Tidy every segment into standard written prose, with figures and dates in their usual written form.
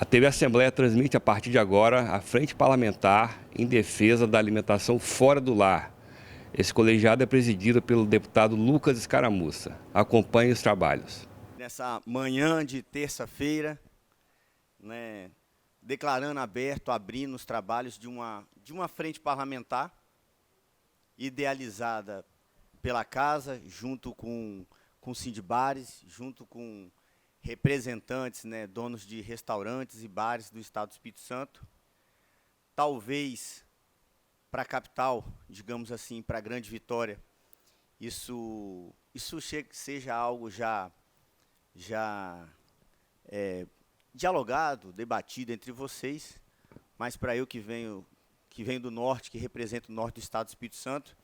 A TV Assembleia transmite a partir de agora a Frente Parlamentar em Defesa da Alimentação Fora do Lar. Esse colegiado é presidido pelo deputado Lucas Escaramuça. Acompanhe os trabalhos. Nessa manhã de terça-feira, declarando aberto, abrindo os trabalhos de uma frente parlamentar idealizada pela casa, junto com Sindibares, junto com representantes, donos de restaurantes e bares do Estado do Espírito Santo. Talvez para a capital, digamos assim, para a Grande Vitória, isso seja algo já dialogado, debatido entre vocês, mas para eu que venho do norte, que represento o norte do Estado do Espírito Santo,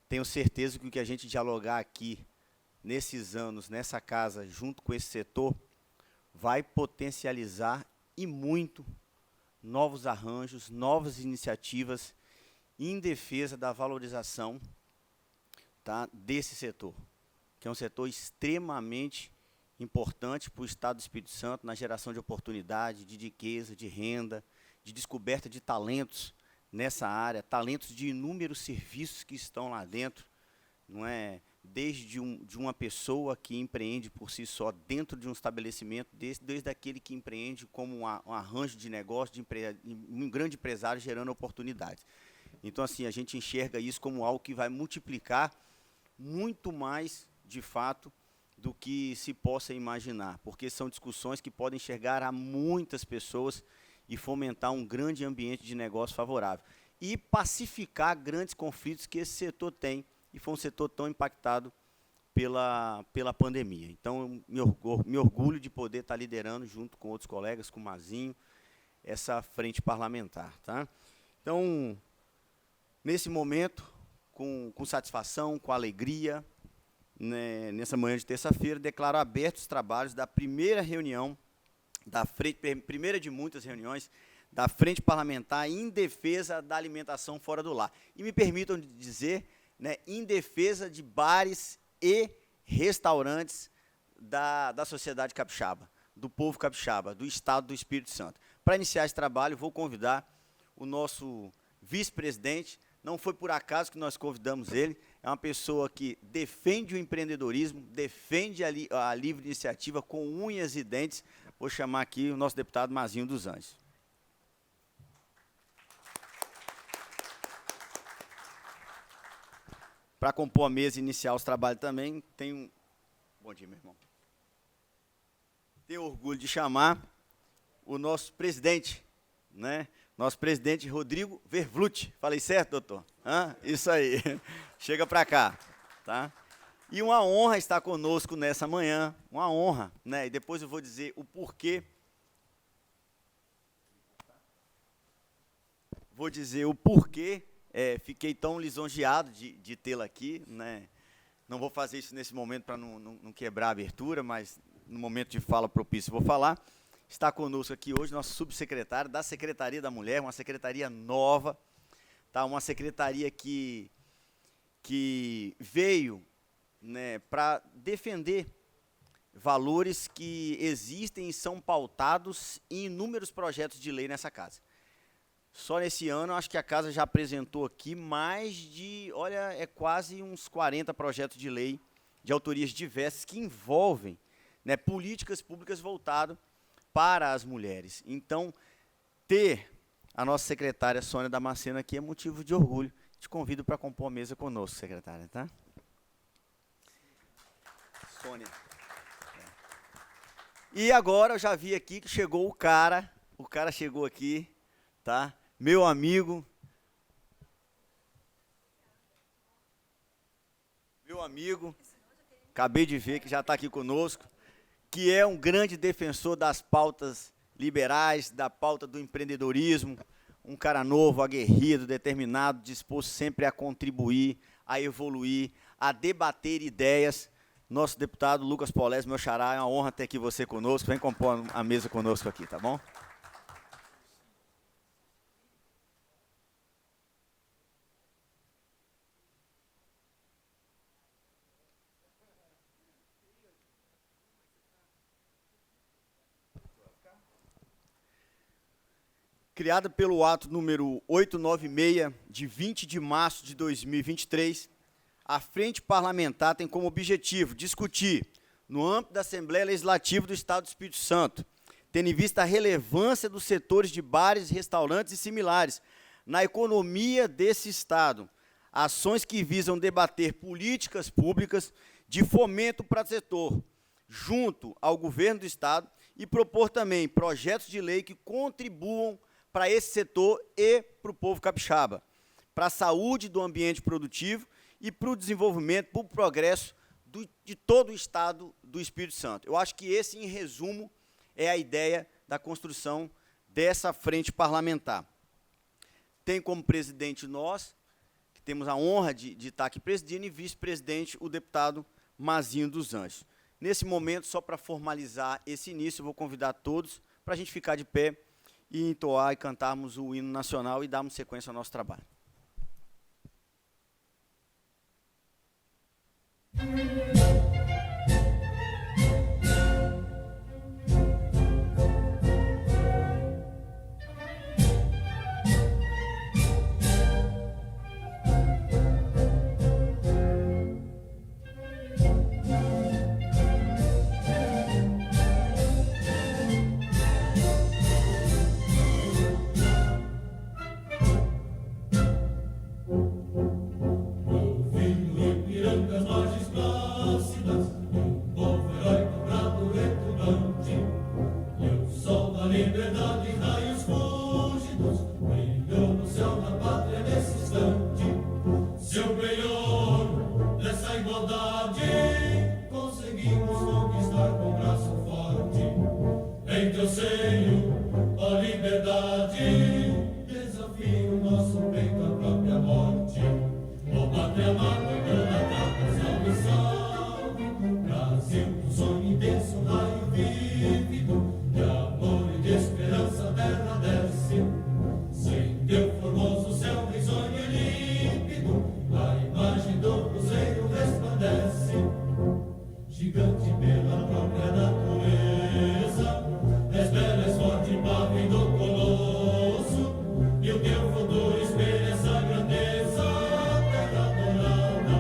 tenho certeza que o que a gente dialogar aqui, nesses anos, nessa casa, junto com esse setor, vai potencializar e muito novos arranjos, novas iniciativas em defesa da valorização, tá, desse setor, que é um setor extremamente importante para o Estado do Espírito Santo, na geração de oportunidade, de riqueza, de renda, de descoberta de talentos nessa área, talentos de inúmeros serviços que estão lá dentro, não é? Desde de uma pessoa que empreende por si só dentro de um estabelecimento, desde aquele que empreende como um arranjo de negócio, um grande empresário gerando oportunidades. Então, assim, a gente enxerga isso como algo que vai multiplicar muito mais, de fato, do que se possa imaginar, porque são discussões que podem chegar a muitas pessoas e fomentar um grande ambiente de negócio favorável. E pacificar grandes conflitos que esse setor tem, e foi um setor tão impactado pela pandemia. Então, me orgulho de poder estar liderando, junto com outros colegas, com o Mazinho, essa frente parlamentar. Tá? Então, nesse momento, com satisfação, com alegria, nessa manhã de terça-feira, declaro abertos os trabalhos da primeira reunião, primeira de muitas reuniões, da Frente Parlamentar em defesa da alimentação fora do lar. E me permitam dizer, em defesa de bares e restaurantes da sociedade capixaba, do povo capixaba, do Estado do Espírito Santo. Para iniciar esse trabalho, vou convidar o nosso vice-presidente. Não foi por acaso que nós convidamos ele, é uma pessoa que defende o empreendedorismo, defende a livre iniciativa com unhas e dentes. Vou chamar aqui o nosso deputado Mazinho dos Anjos. Para compor a mesa e iniciar os trabalhos também, tenho... Bom dia, meu irmão. Tenho orgulho de chamar o nosso presidente, Nosso presidente Rodrigo Vervlutti. Falei certo, doutor? Isso aí. Chega para cá. Tá? E uma honra estar conosco nessa manhã, uma honra, E depois eu vou dizer o porquê. Fiquei tão lisonjeado de tê-la aqui, Não vou fazer isso nesse momento para não quebrar a abertura, mas no momento de fala propício vou falar. Está conosco aqui hoje nosso subsecretário da Secretaria da Mulher, uma secretaria nova, tá? Uma secretaria que veio, para defender valores que existem e são pautados em inúmeros projetos de lei nessa casa. Só nesse ano, acho que a casa já apresentou aqui mais de, quase uns 40 projetos de lei de autorias diversas que envolvem, políticas públicas voltadas para as mulheres. Então, ter a nossa secretária Sônia Damasceno aqui é motivo de orgulho. Te convido para compor a mesa conosco, secretária, tá? Sônia. E agora eu já vi aqui que chegou o cara chegou aqui, tá? Meu amigo, acabei de ver que já está aqui conosco, que é um grande defensor das pautas liberais, da pauta do empreendedorismo, um cara novo, aguerrido, determinado, disposto sempre a contribuir, a evoluir, a debater ideias. Nosso deputado Lucas Polese, meu xará, é uma honra ter aqui você conosco. Vem compor a mesa conosco aqui, tá bom? Criada pelo ato número 896, de 20 de março de 2023, a Frente Parlamentar tem como objetivo discutir, no âmbito da Assembleia Legislativa do Estado do Espírito Santo, tendo em vista a relevância dos setores de bares, restaurantes e similares na economia desse Estado, ações que visam debater políticas públicas de fomento para o setor, junto ao governo do Estado, e propor também projetos de lei que contribuam para esse setor e para o povo capixaba, para a saúde do ambiente produtivo e para o desenvolvimento, para o progresso de todo o Estado do Espírito Santo. Eu acho que esse, em resumo, é a ideia da construção dessa frente parlamentar. Tem como presidente nós, que temos a honra de estar aqui presidindo, e vice-presidente o deputado Mazinho dos Anjos. Nesse momento, só para formalizar esse início, eu vou convidar todos para a gente ficar de pé e entoar e cantarmos o hino nacional e darmos sequência ao nosso trabalho. E o teu futuro espelha essa grandeza, terra adorada.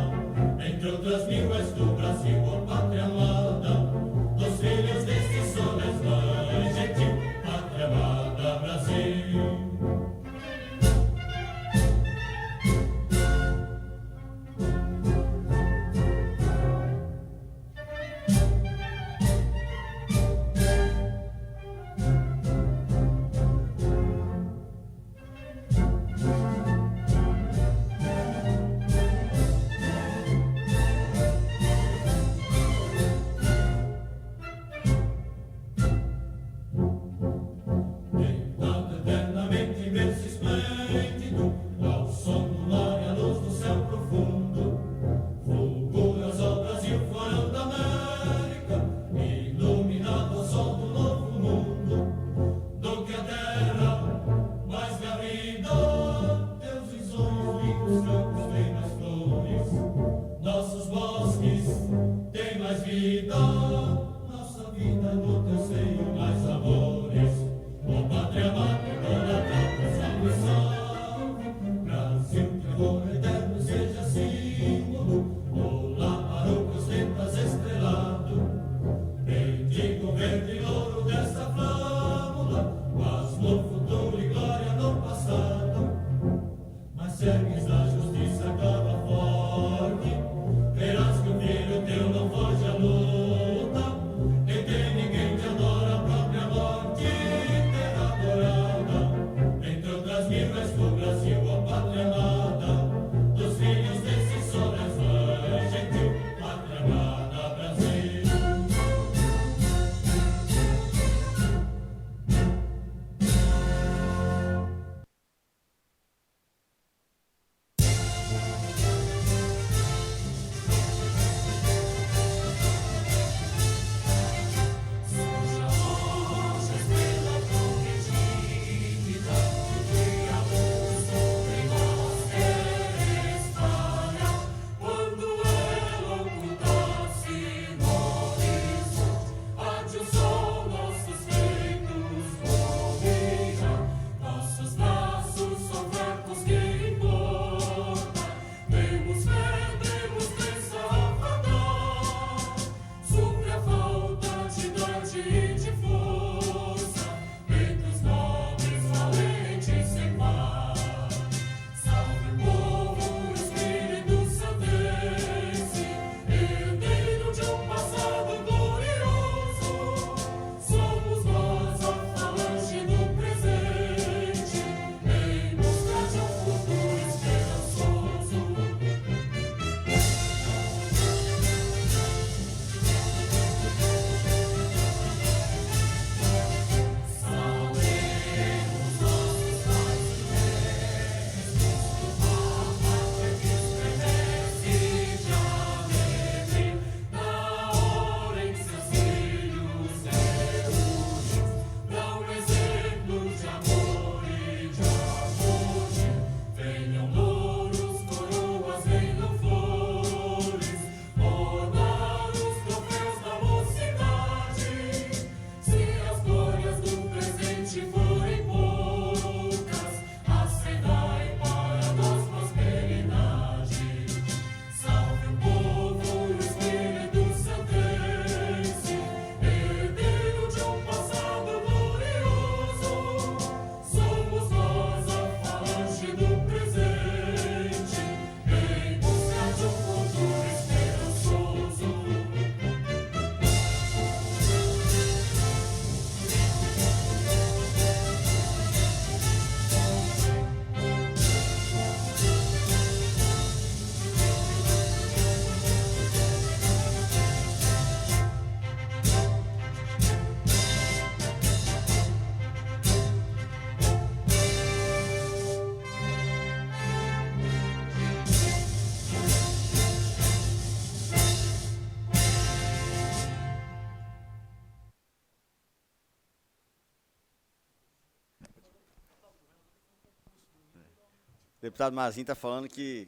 O deputado Mazinho está falando que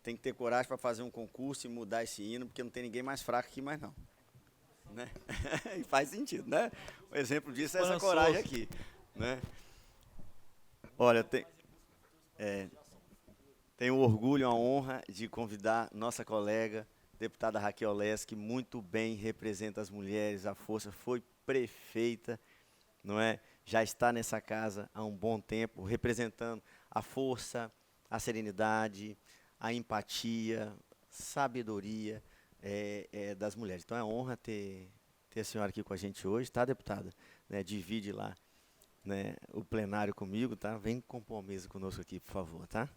tem que ter coragem para fazer um concurso e mudar esse hino, porque não tem ninguém mais fraco aqui mais não. Né? E faz sentido, né? O exemplo disso é essa coragem aqui. Né? Olha, tenho o orgulho e a honra de convidar nossa colega, deputada Raquel Lessa, que muito bem representa as mulheres, a força, foi prefeita, não é? Já está nessa casa há um bom tempo, representando a força, a serenidade, a empatia, sabedoria das mulheres. Então é uma honra ter a senhora aqui com a gente hoje, tá, deputada? Né, divide lá, né, o plenário comigo, tá? Vem compor a mesa conosco aqui, por favor, tá?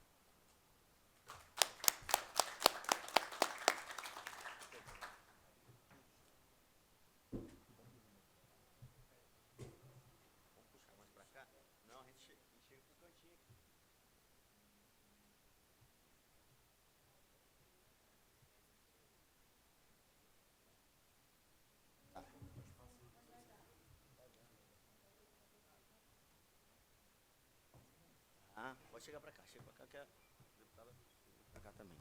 Ah, pode chegar para cá, chega para cá que a deputada para cá também.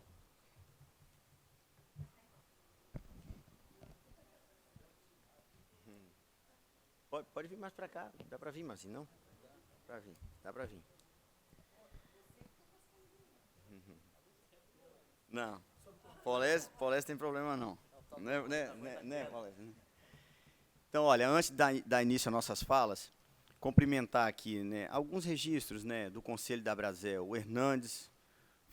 Pode vir mais para cá, dá para vir, Marcinho, não? Para vir, dá para vir. Não, Polese tem problema não. Né, Polese, né? Então, olha, antes de dar início às nossas falas, cumprimentar aqui, né, alguns registros, né, do Conselho da Brasel, o Hernandes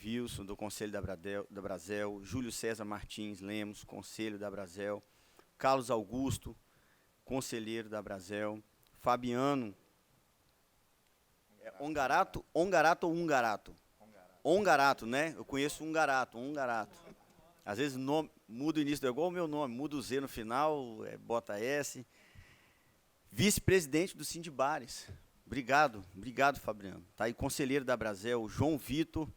Wilson, do Conselho da Brasel, Júlio César Martins Lemos, Conselho da Brasel, Carlos Augusto, conselheiro da Brasel, Fabiano, Ongarato ou Ungarato? Ongarato, né? Eu conheço Ongarato. Às vezes o nome muda o início, é igual o meu nome, muda o Z no final, bota S. Vice-presidente do Sindibares. Obrigado, Fabiano. Tá aí, conselheiro da Brasel, João Vitor,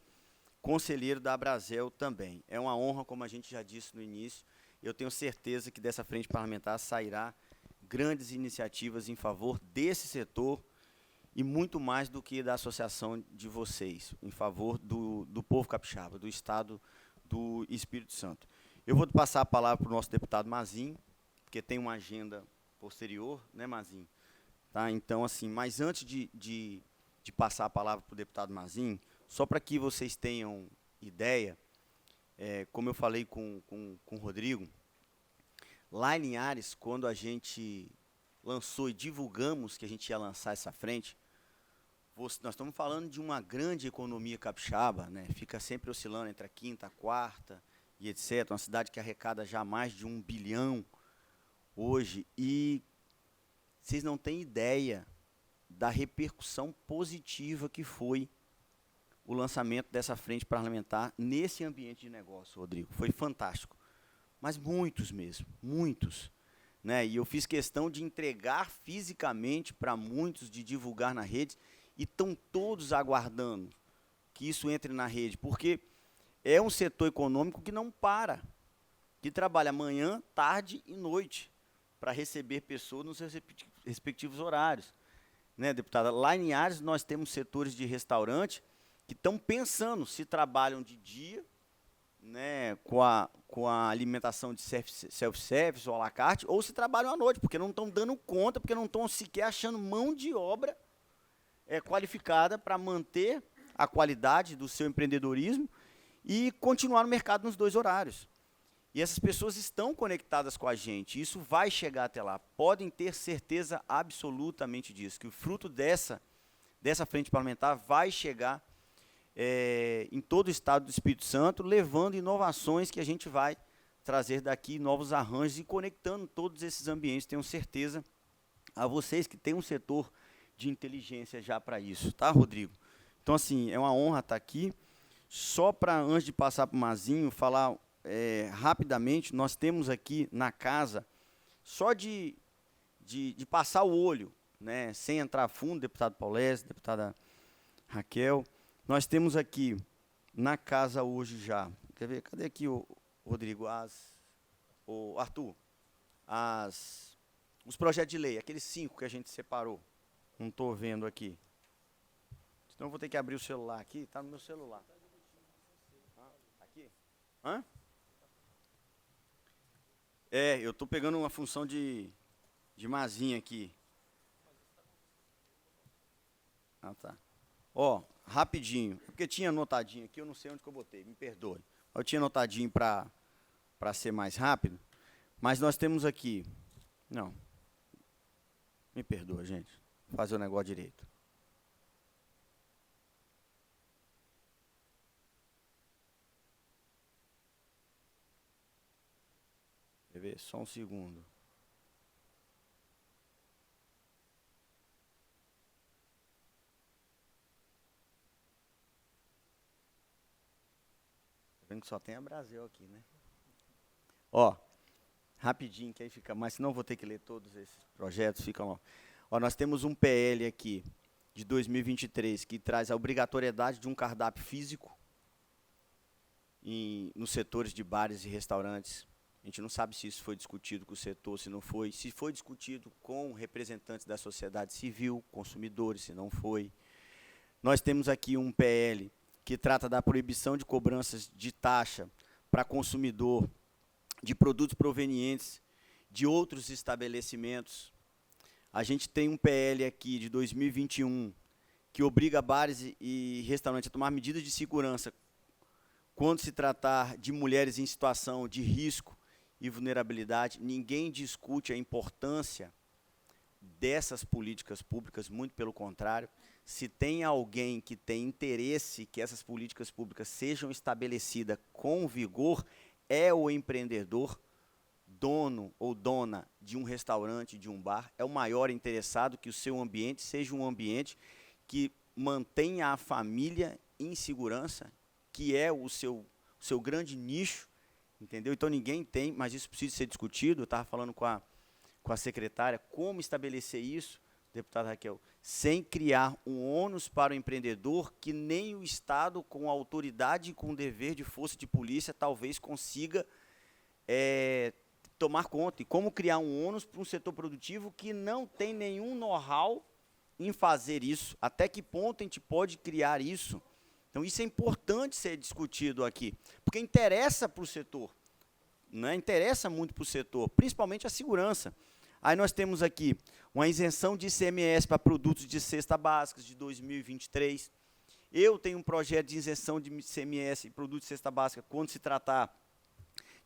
conselheiro da Brasel também. É uma honra, como a gente já disse no início. Eu tenho certeza que dessa frente parlamentar sairá grandes iniciativas em favor desse setor e muito mais do que da associação de vocês, em favor do povo capixaba, do Estado do Espírito Santo. Eu vou passar a palavra para o nosso deputado Mazinho, porque tem uma agenda posterior, né, Mazinho? Tá? Então, assim, mas antes de passar a palavra para o deputado Mazinho, só para que vocês tenham ideia, como eu falei com o Rodrigo, lá em Linhares, quando a gente lançou e divulgamos que a gente ia lançar essa frente, nós estamos falando de uma grande economia capixaba, né? Fica sempre oscilando entre a quinta, a quarta e etc. Uma cidade que arrecada já mais de 1 bilhão hoje. E vocês não têm ideia da repercussão positiva que foi o lançamento dessa frente parlamentar nesse ambiente de negócio, Rodrigo. Foi fantástico. Mas muitos mesmo, muitos. Né? E eu fiz questão de entregar fisicamente para muitos, de divulgar na rede, e estão todos aguardando que isso entre na rede, porque é um setor econômico que não para, que trabalha manhã, tarde e noite para receber pessoas nos seus respectivos horários. Né, deputada? Lá em Linhares nós temos setores de restaurante que estão pensando se trabalham de dia, né, com a alimentação de self-service ou à la carte, ou se trabalham à noite, porque não estão dando conta, porque não estão sequer achando mão de obra qualificada para manter a qualidade do seu empreendedorismo e continuar no mercado nos 2 horários. E essas pessoas estão conectadas com a gente, isso vai chegar até lá. Podem ter certeza absolutamente disso, que o fruto dessa frente parlamentar vai chegar em todo o estado do Espírito Santo, levando inovações que a gente vai trazer daqui, novos arranjos e conectando todos esses ambientes. Tenho certeza a vocês que tem um setor de inteligência já para isso, tá, Rodrigo? Então, assim, é uma honra estar aqui. Só para, antes de passar para o Mazinho, falar rapidamente, nós temos aqui na casa, só de passar o olho, né, sem entrar a fundo, deputado Paulés, deputada Raquel, nós temos aqui na casa hoje já, quer ver, cadê aqui o Rodrigo, o Arthur, os projetos de lei, aqueles 5 que a gente separou, não estou vendo aqui, Então eu vou ter que abrir o celular aqui, tá no meu celular. Aqui? Hã? É, eu tô pegando uma função de mazinha aqui. Ah, tá. Ó, rapidinho, porque tinha anotadinho aqui, eu não sei onde que eu botei, me perdoe. Eu tinha anotadinho para ser mais rápido, mas nós temos aqui... Não, me perdoa, gente, vou fazer o negócio direito. Quer ver? Só um segundo. Tá vendo que só tem a Brasil aqui, né? Ó, rapidinho, que aí fica mais, senão eu vou ter que ler todos esses projetos, ficam lá. Ó, nós temos um PL aqui, de 2023, que traz a obrigatoriedade de um cardápio físico nos setores de bares e restaurantes. A gente não sabe se isso foi discutido com o setor, se não foi. Se foi discutido com representantes da sociedade civil, consumidores, se não foi. Nós temos aqui um PL que trata da proibição de cobranças de taxa para consumidor de produtos provenientes de outros estabelecimentos. A gente tem um PL aqui de 2021 que obriga bares e restaurantes a tomar medidas de segurança quando se tratar de mulheres em situação de risco e vulnerabilidade. Ninguém discute a importância dessas políticas públicas, muito pelo contrário. Se tem alguém que tem interesse que essas políticas públicas sejam estabelecidas com vigor, é o empreendedor, dono ou dona de um restaurante, de um bar, é o maior interessado que o seu ambiente seja um ambiente que mantenha a família em segurança, que é o seu grande nicho, entendeu? Então ninguém tem, mas isso precisa ser discutido. Eu estava falando com a secretária, como estabelecer isso, deputada Raquel, sem criar um ônus para o empreendedor que nem o Estado, com autoridade e com dever de força de polícia, talvez consiga tomar conta. E como criar um ônus para um setor produtivo que não tem nenhum know-how em fazer isso. Até que ponto a gente pode criar isso? Então, isso é importante ser discutido aqui, porque interessa para o setor, né? Interessa muito para o setor, principalmente a segurança. Aí nós temos aqui uma isenção de ICMS para produtos de cesta básica de 2023. Eu tenho um projeto de isenção de ICMS e produtos de cesta básica quando se tratar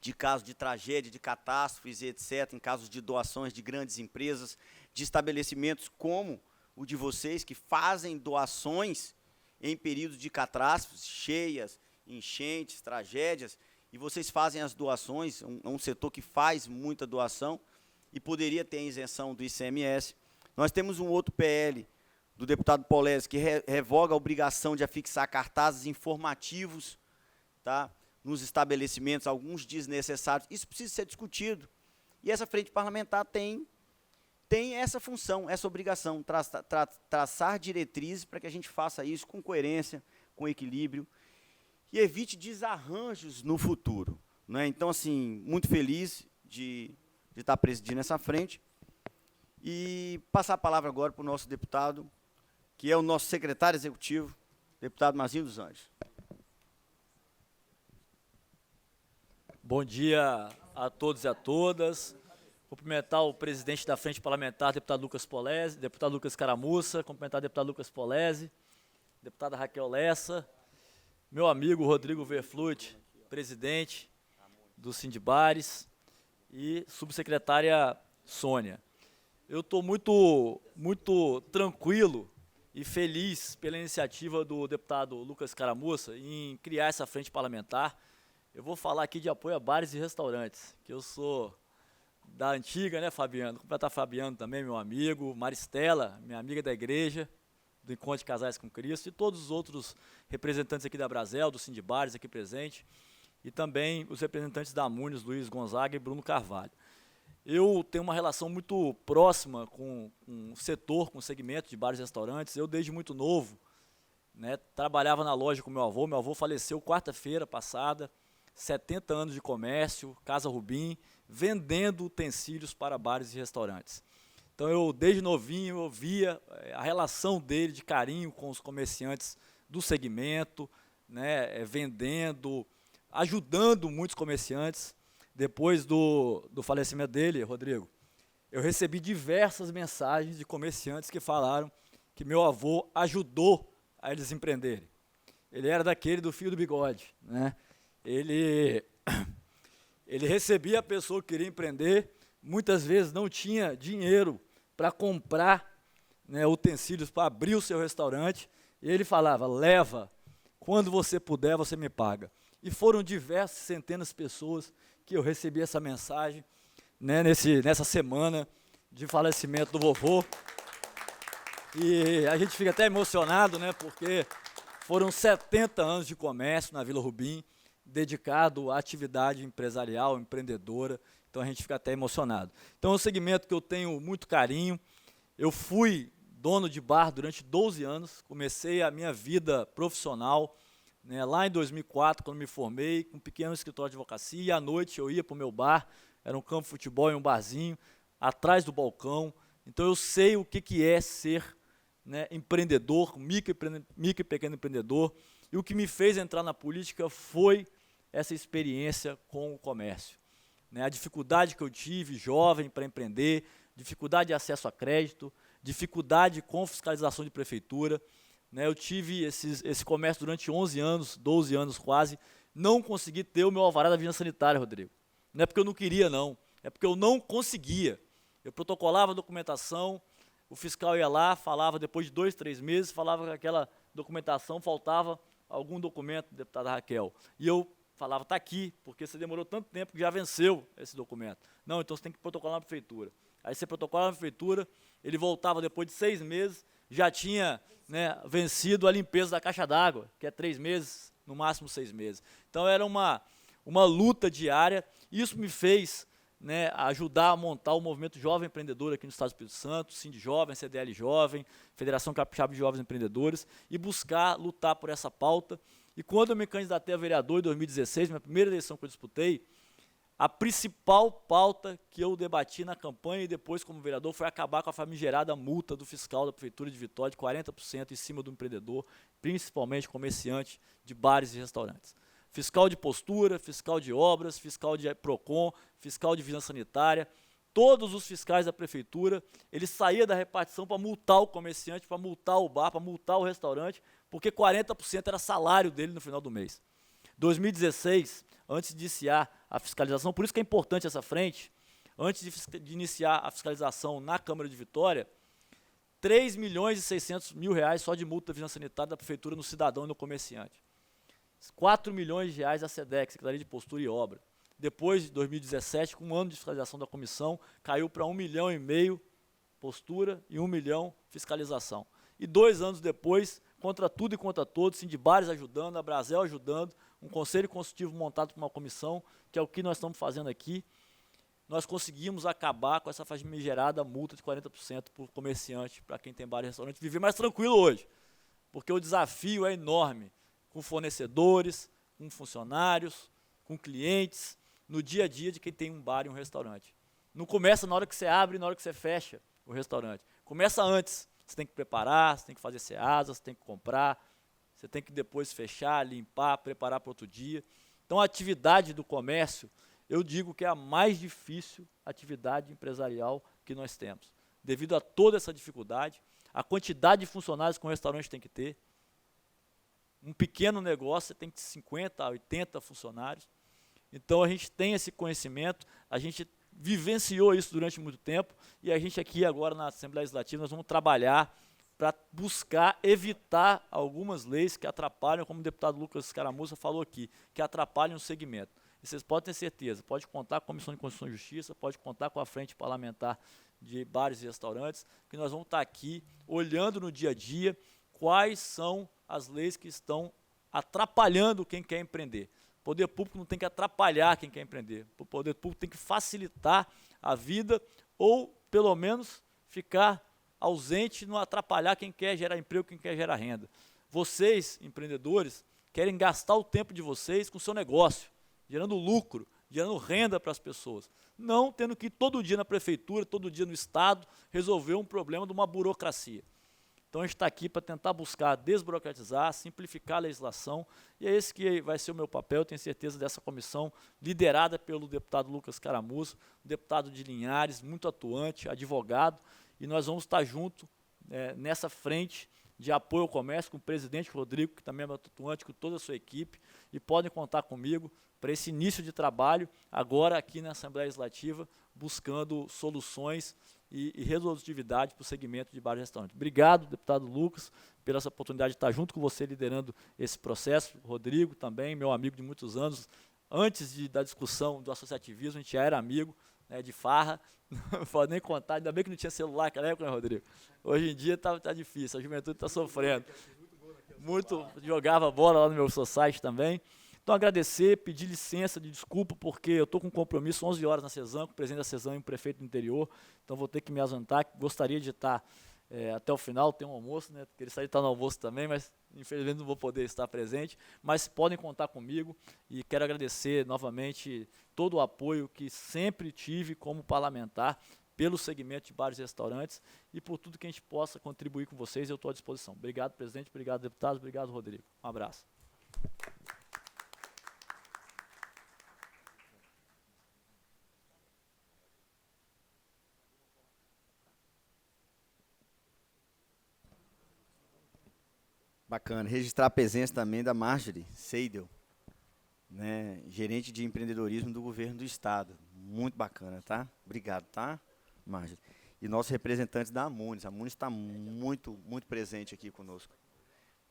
de casos de tragédia, de catástrofes, etc., em casos de doações de grandes empresas, de estabelecimentos como o de vocês, que fazem doações em períodos de catástrofes, cheias, enchentes, tragédias, e vocês fazem as doações, é um setor que faz muita doação, e poderia ter a isenção do ICMS. Nós temos um outro PL do deputado Polese, que revoga a obrigação de afixar cartazes informativos, tá, nos estabelecimentos, alguns desnecessários. Isso precisa ser discutido. E essa frente parlamentar tem essa função, essa obrigação, traçar diretrizes para que a gente faça isso com coerência, com equilíbrio, e evite desarranjos no futuro, né? Então, assim, muito feliz de estar presidindo essa frente. E passar a palavra agora para o nosso deputado, que é o nosso secretário executivo, deputado Mazinho dos Anjos. Bom dia a todos e a todas. Cumprimentar o presidente da Frente Parlamentar, deputado Lucas Polese, deputado Lucas Caramussa, cumprimentar o deputado Lucas Polese, deputada Raquel Lessa, meu amigo Rodrigo Verfluth, presidente do Sindibares, e subsecretária Sônia. Eu estou muito tranquilo e feliz pela iniciativa do deputado Lucas Caramussa em criar essa frente parlamentar. Eu vou falar aqui de apoio a bares e restaurantes, que eu sou da antiga, né, Fabiano? Completar Fabiano também, meu amigo, Maristela, minha amiga da igreja, do Encontro de Casais com Cristo, e todos os outros representantes aqui da Brasel, do Sindibares aqui presente, e também os representantes da Amunios, Luiz Gonzaga e Bruno Carvalho. Eu tenho uma relação muito próxima com o setor, com o segmento de bares e restaurantes. Eu, desde muito novo, né, trabalhava na loja com meu avô faleceu quarta-feira passada, 70 anos de comércio, Casa Rubim, vendendo utensílios para bares e restaurantes. Então, eu, desde novinho, eu via a relação dele de carinho com os comerciantes do segmento, né, vendendo, ajudando muitos comerciantes. Depois do falecimento dele, Rodrigo, eu recebi diversas mensagens de comerciantes que falaram que meu avô ajudou a eles empreenderem. Ele era daquele do fio do bigode, né? Ele recebia a pessoa que queria empreender, muitas vezes não tinha dinheiro para comprar, né, utensílios para abrir o seu restaurante, e ele falava, leva, quando você puder, você me paga. E foram diversas, centenas de pessoas que eu recebi essa mensagem, né, nessa semana de falecimento do vovô. E a gente fica até emocionado, né, porque foram 70 anos de comércio na Vila Rubim, dedicado à atividade empresarial, empreendedora, então a gente fica até emocionado. Então é um segmento que eu tenho muito carinho. Eu fui dono de bar durante 12 anos, comecei a minha vida profissional, né, lá em 2004, quando me formei, com um pequeno escritório de advocacia, e à noite eu ia para o meu bar, era um campo de futebol e um barzinho, atrás do balcão. Então eu sei o que é ser, né, empreendedor, micro e pequeno empreendedor, e o que me fez entrar na política foi essa experiência com o comércio, né, a dificuldade que eu tive, jovem, para empreender, dificuldade de acesso a crédito, dificuldade com fiscalização de prefeitura, né, eu tive esse comércio durante 11 anos, 12 anos quase, não consegui ter o meu alvará da vigilância sanitária, Rodrigo. Não é porque eu não queria, não, é porque eu não conseguia. Eu protocolava a documentação, o fiscal ia lá, falava depois de 2, 3 meses, falava que aquela documentação faltava algum documento, deputada Raquel. E eu falava, está aqui, porque você demorou tanto tempo que já venceu esse documento. Não, então você tem que protocolar na prefeitura. Aí você protocola na prefeitura, ele voltava depois de 6 meses, já tinha, né, vencido a limpeza da caixa d'água, que é 3 meses, no máximo 6 meses. Então era uma luta diária, isso me fez, né, ajudar a montar o movimento Jovem Empreendedor aqui no Estado do Espírito Santo, Sind Jovem, CDL Jovem, Federação Capixaba de Jovens Empreendedores, e buscar lutar por essa pauta. E quando eu me candidatei a vereador em 2016, minha primeira eleição que eu disputei, a principal pauta que eu debati na campanha e depois como vereador foi acabar com a famigerada multa do fiscal da Prefeitura de Vitória de 40% em cima do empreendedor, principalmente comerciante de bares e restaurantes. Fiscal de postura, fiscal de obras, fiscal de PROCON, fiscal de vigilância sanitária, todos os fiscais da prefeitura, eles saíam da repartição para multar o comerciante, para multar o bar, para multar o restaurante, porque 40% era salário dele no final do mês. 2016, antes de iniciar a fiscalização, por isso que é importante essa frente, antes de iniciar a fiscalização na Câmara de Vitória, 3 milhões e 600 mil reais só de multa da vigilância sanitária da prefeitura no cidadão e no comerciante. 4 milhões de reais da SEDEC, Secretaria de Postura e Obra. Depois de 2017, com um ano de fiscalização da comissão, caiu para 1,5 milhão postura e 1 milhão fiscalização. E 2 anos depois, contra tudo e contra todos, Sindibares ajudando, a Brasel ajudando, um conselho consultivo montado por uma comissão, que é o que nós estamos fazendo aqui, nós conseguimos acabar com essa famigerada multa de 40% por comerciante, para quem tem bar e restaurante, viver mais tranquilo hoje, porque o desafio é enorme, com fornecedores, com funcionários, com clientes, no dia a dia de quem tem um bar e um restaurante. Não começa na hora que você abre e na hora que você fecha o restaurante. Começa antes. Você tem que preparar, você tem que fazer ceasa, você tem que comprar, você tem que depois fechar, limpar, preparar para outro dia. Então a atividade do comércio, eu digo que é a mais difícil atividade empresarial que nós temos. Devido a toda essa dificuldade, a quantidade de funcionários que um restaurante tem que ter, um pequeno negócio, você tem que ter 50 a 80 funcionários. Então, a gente tem esse conhecimento, a gente vivenciou isso durante muito tempo, e a gente aqui agora na Assembleia Legislativa, nós vamos trabalhar para buscar evitar algumas leis que atrapalham, como o deputado Lucas Escaramuça falou aqui, que atrapalham o segmento. E vocês podem ter certeza, pode contar com a Comissão de Constituição e Justiça, pode contar com a Frente Parlamentar de Bares e Restaurantes, que nós vamos estar aqui olhando no dia a dia quais são as leis que estão atrapalhando quem quer empreender. O poder público não tem que atrapalhar quem quer empreender. O poder público tem que facilitar a vida ou, pelo menos, ficar ausente e não atrapalhar quem quer gerar emprego, quem quer gerar renda. Vocês, empreendedores, querem gastar o tempo de vocês com o seu negócio, gerando lucro, gerando renda para as pessoas. Não tendo que ir todo dia na prefeitura, todo dia no Estado, resolver um problema de uma burocracia. Então, a gente está aqui para tentar buscar desburocratizar, simplificar a legislação, e é esse que vai ser o meu papel, eu tenho certeza, dessa comissão, liderada pelo deputado Lucas Caramussa, deputado de Linhares, muito atuante, advogado, e nós vamos estar juntos nessa frente de apoio ao comércio, com o presidente Rodrigo, que também é muito atuante, com toda a sua equipe, e podem contar comigo para esse início de trabalho, agora aqui na Assembleia Legislativa, buscando soluções e resolutividade para o segmento de bares e restaurantes. Obrigado, deputado Lucas, pela essa oportunidade de estar junto com você liderando esse processo. Rodrigo também, meu amigo de muitos anos. Antes da discussão do associativismo, a gente já era amigo, né, de farra, não pode nem contar, ainda bem que não tinha celular naquela época, né, Rodrigo? Hoje em dia tá difícil, a juventude está sofrendo. Jogava bola lá no meu society também. Então, agradecer, pedir licença de desculpa, porque eu estou com um compromisso 11 horas na CESAM, com o presidente da CESAM e o prefeito do interior, então vou ter que me ausentar. Gostaria de estar até o final, tem um almoço, né? Queria estar no almoço também, mas infelizmente não vou poder estar presente, mas podem contar comigo e quero agradecer novamente todo o apoio que sempre tive como parlamentar pelo segmento de bares e restaurantes e por tudo que a gente possa contribuir com vocês, eu estou à disposição. Obrigado, presidente, obrigado, deputados, obrigado, Rodrigo. Um abraço. Bacana. Registrar a presença também da Marjorie Seidel, né, gerente de empreendedorismo do governo do estado. Muito bacana, tá? Obrigado, tá, Marjorie? E nossos representantes da Amunis. A Amunis está muito presente aqui conosco.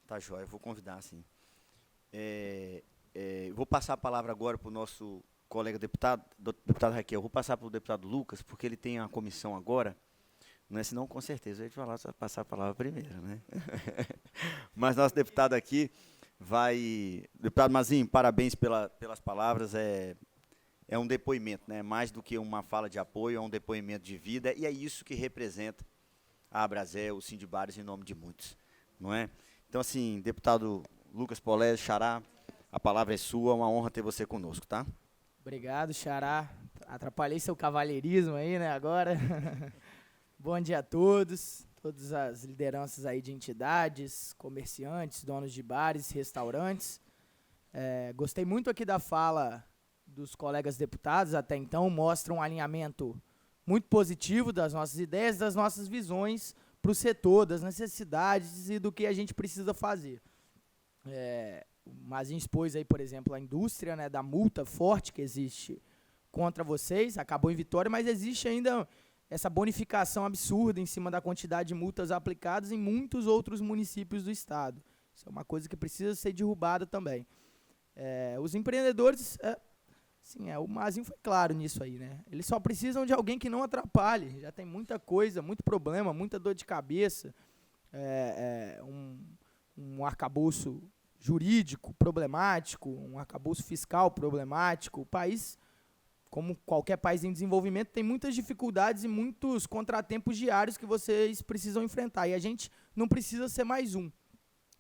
Tá, joia? Eu vou convidar, sim. Vou passar a palavra agora para o nosso colega deputado Raquel. Vou passar para o deputado Lucas, porque ele tem a comissão agora. Não é senão, com certeza, eu ia te falar, só passar a palavra primeiro, né? Mas nosso deputado aqui vai... Deputado Mazinho, parabéns pelas palavras. É um depoimento, né? Mais do que uma fala de apoio, é um depoimento de vida, e é isso que representa a Abrazel, o Sindibares, em nome de muitos, não é? Então, assim, deputado Lucas Polezi, Xará, a palavra é sua, uma honra ter você conosco, tá? Obrigado, Xará. Atrapalhei seu cavalheirismo aí, né, agora. Bom dia a todas as lideranças aí de entidades, comerciantes, donos de bares, restaurantes. Gostei muito aqui da fala dos colegas deputados, até então mostra um alinhamento muito positivo das nossas ideias, das nossas visões para o setor, das necessidades e do que a gente precisa fazer. O Mazinho expôs aí, por exemplo, a indústria, né, da multa forte que existe contra vocês, acabou em vitória, mas existe ainda essa bonificação absurda em cima da quantidade de multas aplicadas em muitos outros municípios do estado. Isso é uma coisa que precisa ser derrubada também. Os empreendedores, o Mazinho foi claro nisso aí, né? Eles só precisam de alguém que não atrapalhe. Já tem muita coisa, muito problema, muita dor de cabeça, um arcabouço jurídico problemático, um arcabouço fiscal problemático. O país, como qualquer país em desenvolvimento, tem muitas dificuldades e muitos contratempos diários que vocês precisam enfrentar. E a gente não precisa ser mais um.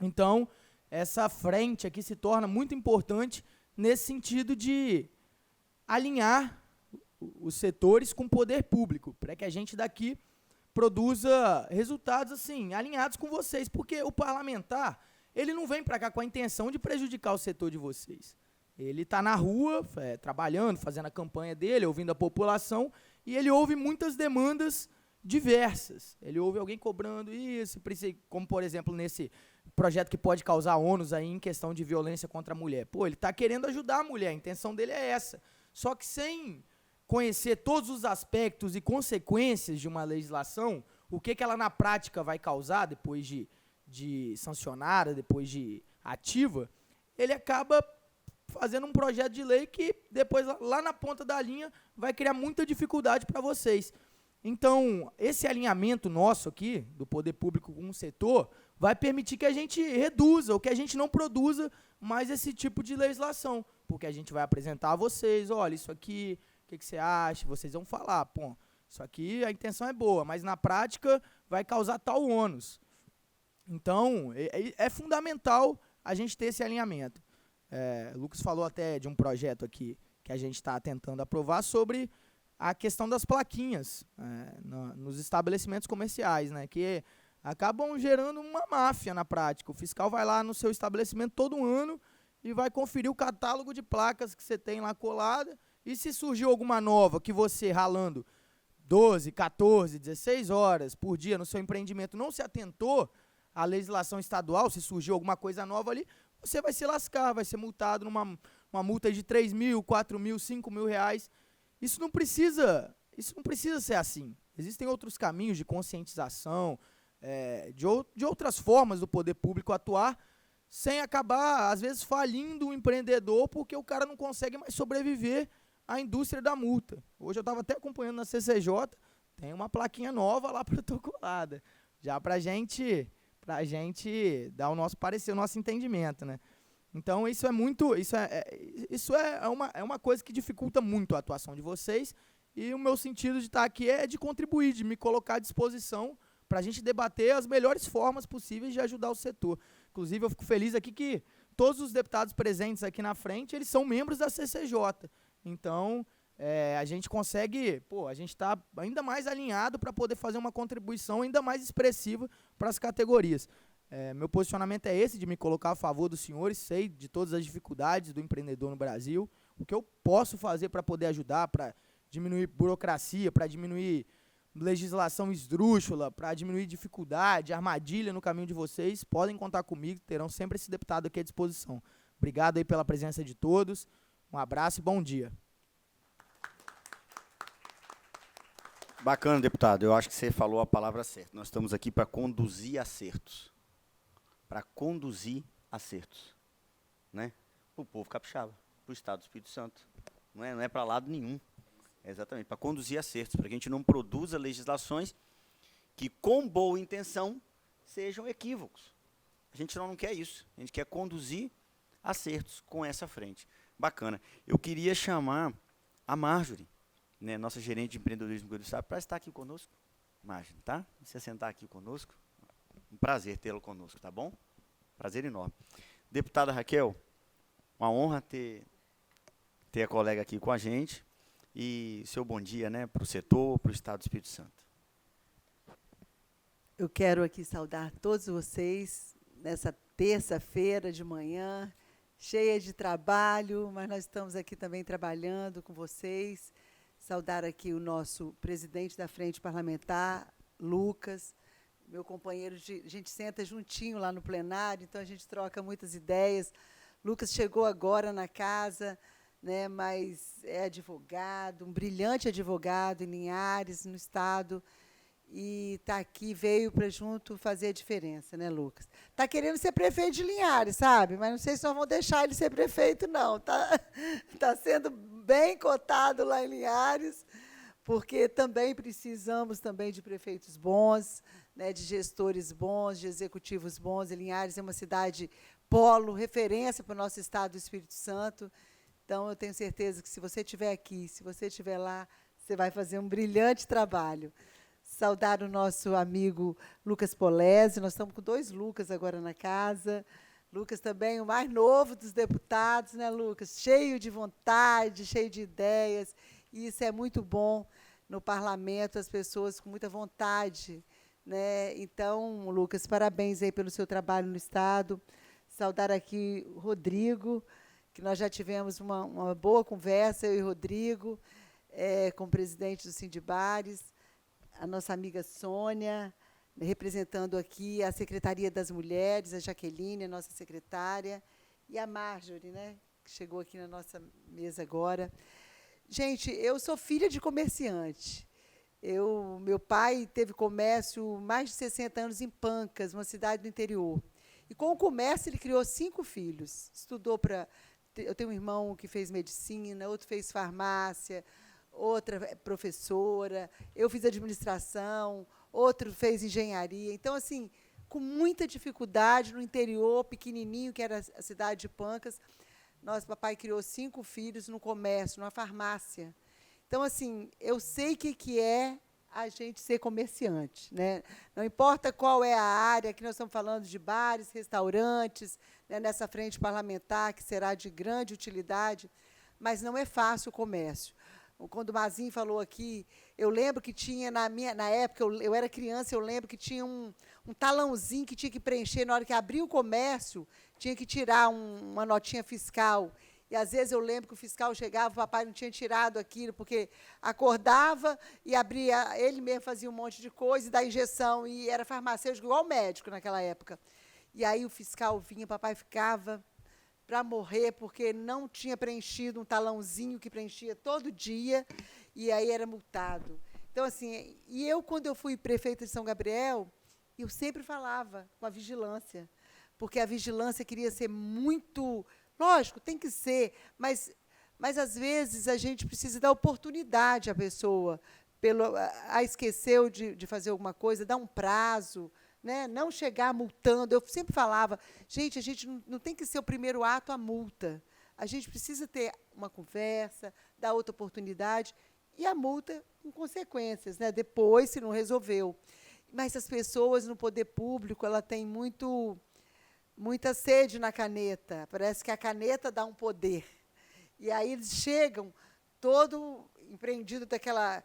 Então, essa frente aqui se torna muito importante nesse sentido de alinhar os setores com o poder público, para que a gente daqui produza resultados assim, alinhados com vocês. Porque o parlamentar, ele não vem para cá com a intenção de prejudicar o setor de vocês. Ele está na rua, trabalhando, fazendo a campanha dele, ouvindo a população, e ele ouve muitas demandas diversas. Ele ouve alguém cobrando isso, como, por exemplo, nesse projeto que pode causar ônus aí em questão de violência contra a mulher. Pô, ele está querendo ajudar a mulher, a intenção dele é essa. Só que sem conhecer todos os aspectos e consequências de uma legislação, o que ela na prática vai causar depois de sancionada, depois de ativa, ele acaba fazendo um projeto de lei que depois, lá na ponta da linha, vai criar muita dificuldade para vocês. Então, esse alinhamento nosso aqui, do poder público com o setor, vai permitir que a gente reduza, ou que a gente não produza mais esse tipo de legislação. Porque a gente vai apresentar a vocês, olha, isso aqui, o que você acha? Vocês vão falar, pô, isso aqui a intenção é boa, mas na prática vai causar tal ônus. Então, é fundamental a gente ter esse alinhamento. O Lucas falou até de um projeto aqui que a gente está tentando aprovar sobre a questão das plaquinhas nos estabelecimentos comerciais, né, que acabam gerando uma máfia na prática. O fiscal vai lá no seu estabelecimento todo ano e vai conferir o catálogo de placas que você tem lá colada, e se surgiu alguma nova que você, ralando 12, 14, 16 horas por dia no seu empreendimento, não se atentou à legislação estadual, se surgiu alguma coisa nova ali, você vai se lascar, vai ser multado numa multa de 3 mil, 4 mil, 5 mil reais. Isso não precisa ser assim. Existem outros caminhos de conscientização, de outras formas do poder público atuar, sem acabar, às vezes, falindo o empreendedor, porque o cara não consegue mais sobreviver à indústria da multa. Hoje eu estava até acompanhando na CCJ, tem uma plaquinha nova lá protocolada, já para a gente dar o nosso parecer, o nosso entendimento, né? Então isso é uma coisa que dificulta muito a atuação de vocês, e o meu sentido de estar aqui é de contribuir, de me colocar à disposição para a gente debater as melhores formas possíveis de ajudar o setor. Inclusive, eu fico feliz aqui que todos os deputados presentes aqui na frente, eles são membros da CCJ. Então, a gente consegue, a gente está ainda mais alinhado para poder fazer uma contribuição ainda mais expressiva para as categorias. Meu posicionamento é esse, de me colocar a favor dos senhores, sei de todas as dificuldades do empreendedor no Brasil, o que eu posso fazer para poder ajudar, para diminuir burocracia, para diminuir legislação esdrúxula, para diminuir dificuldade, armadilha no caminho de vocês, podem contar comigo, terão sempre esse deputado aqui à disposição. Obrigado aí pela presença de todos, um abraço e bom dia. Bacana, deputado, eu acho que você falou a palavra certa. Nós estamos aqui para conduzir acertos. Para conduzir acertos, né? Para o povo capixaba, para o Estado do Espírito Santo. Não é para lado nenhum. É exatamente, para conduzir acertos, para que a gente não produza legislações que, com boa intenção, sejam equívocos. A gente não quer isso. A gente quer conduzir acertos com essa frente. Bacana. Eu queria chamar a Marjorie, né, nossa gerente de empreendedorismo do Estado, para estar aqui conosco. Marjorie, tá? Você sentar aqui conosco. Um prazer tê-lo conosco, tá bom? Prazer enorme. Deputada Raquel, uma honra ter a colega aqui com a gente. E seu bom dia, né, para o setor, para o Estado do Espírito Santo. Eu quero aqui saudar todos vocês nessa terça-feira de manhã, cheia de trabalho, mas nós estamos aqui também trabalhando com vocês. Saudar aqui o nosso presidente da Frente Parlamentar, Lucas, meu companheiro, a gente senta juntinho lá no plenário, então a gente troca muitas ideias. Lucas chegou agora na casa, né, mas é advogado, um brilhante advogado em Linhares, no Estado, e está aqui, veio para junto fazer a diferença, né, Lucas? Está querendo ser prefeito de Linhares, sabe? Mas não sei se nós vamos deixar ele ser prefeito, não. Tá sendo bem cotado lá em Linhares, porque também precisamos também de prefeitos bons, né, de gestores bons, de executivos bons. E Linhares é uma cidade polo, referência para o nosso Estado do Espírito Santo. Então, eu tenho certeza que, se você estiver aqui, se você estiver lá, você vai fazer um brilhante trabalho. Saudar o nosso amigo Lucas Polezi. Nós estamos com 2 Lucas agora na casa. Lucas também, o mais novo dos deputados, né, Lucas? Cheio de vontade, cheio de ideias. E isso é muito bom no parlamento, as pessoas com muita vontade, né? Então, Lucas, parabéns aí pelo seu trabalho no Estado. Saudar aqui o Rodrigo, que nós já tivemos uma boa conversa, eu e o Rodrigo, com o presidente do Sindibares, a nossa amiga Sônia, representando aqui a Secretaria das Mulheres, a Jaqueline, a nossa secretária, e a Marjorie, né, que chegou aqui na nossa mesa agora. Gente, eu sou filha de comerciante. Meu pai teve comércio mais de 60 anos em Pancas, uma cidade do interior. E, com o comércio, ele criou 5 filhos. Estudou para... Eu tenho um irmão que fez medicina, outro fez farmácia, outra professora, eu fiz administração, outro fez engenharia. Então, assim, com muita dificuldade, no interior, pequenininho, que era a cidade de Pancas, papai criou 5 filhos no comércio, numa farmácia. Então, assim, eu sei o que é a gente ser comerciante, né? Não importa qual é a área, que nós estamos falando de bares, restaurantes, né, nessa frente parlamentar, que será de grande utilidade, mas não é fácil o comércio. Quando o Mazinho falou aqui, eu lembro que tinha, na época, eu era criança, eu lembro que tinha um talãozinho que tinha que preencher, na hora que abria o comércio, tinha que tirar uma notinha fiscal. E, às vezes, eu lembro que o fiscal chegava, o papai não tinha tirado aquilo, porque acordava e abria, ele mesmo fazia um monte de coisa, e da injeção, e era farmacêutico, igual médico naquela época. E aí o fiscal vinha, o papai ficava para morrer, porque não tinha preenchido um talãozinho que preenchia todo dia, e aí era multado. Então, assim, e eu, quando eu fui prefeita de São Gabriel, eu sempre falava com a vigilância, porque a vigilância queria ser muito... Lógico, tem que ser, mas às vezes a gente precisa dar oportunidade à pessoa, esqueceu de fazer alguma coisa, dar um prazo, né? Não chegar multando. Eu sempre falava, gente, a gente não tem que ser o primeiro ato a multa. A gente precisa ter uma conversa, dar outra oportunidade, e a multa com consequências, né? Depois, se não resolveu. Mas as pessoas no poder público, ela tem muita sede na caneta. Parece que a caneta dá um poder. E aí eles chegam todo empreendido daquela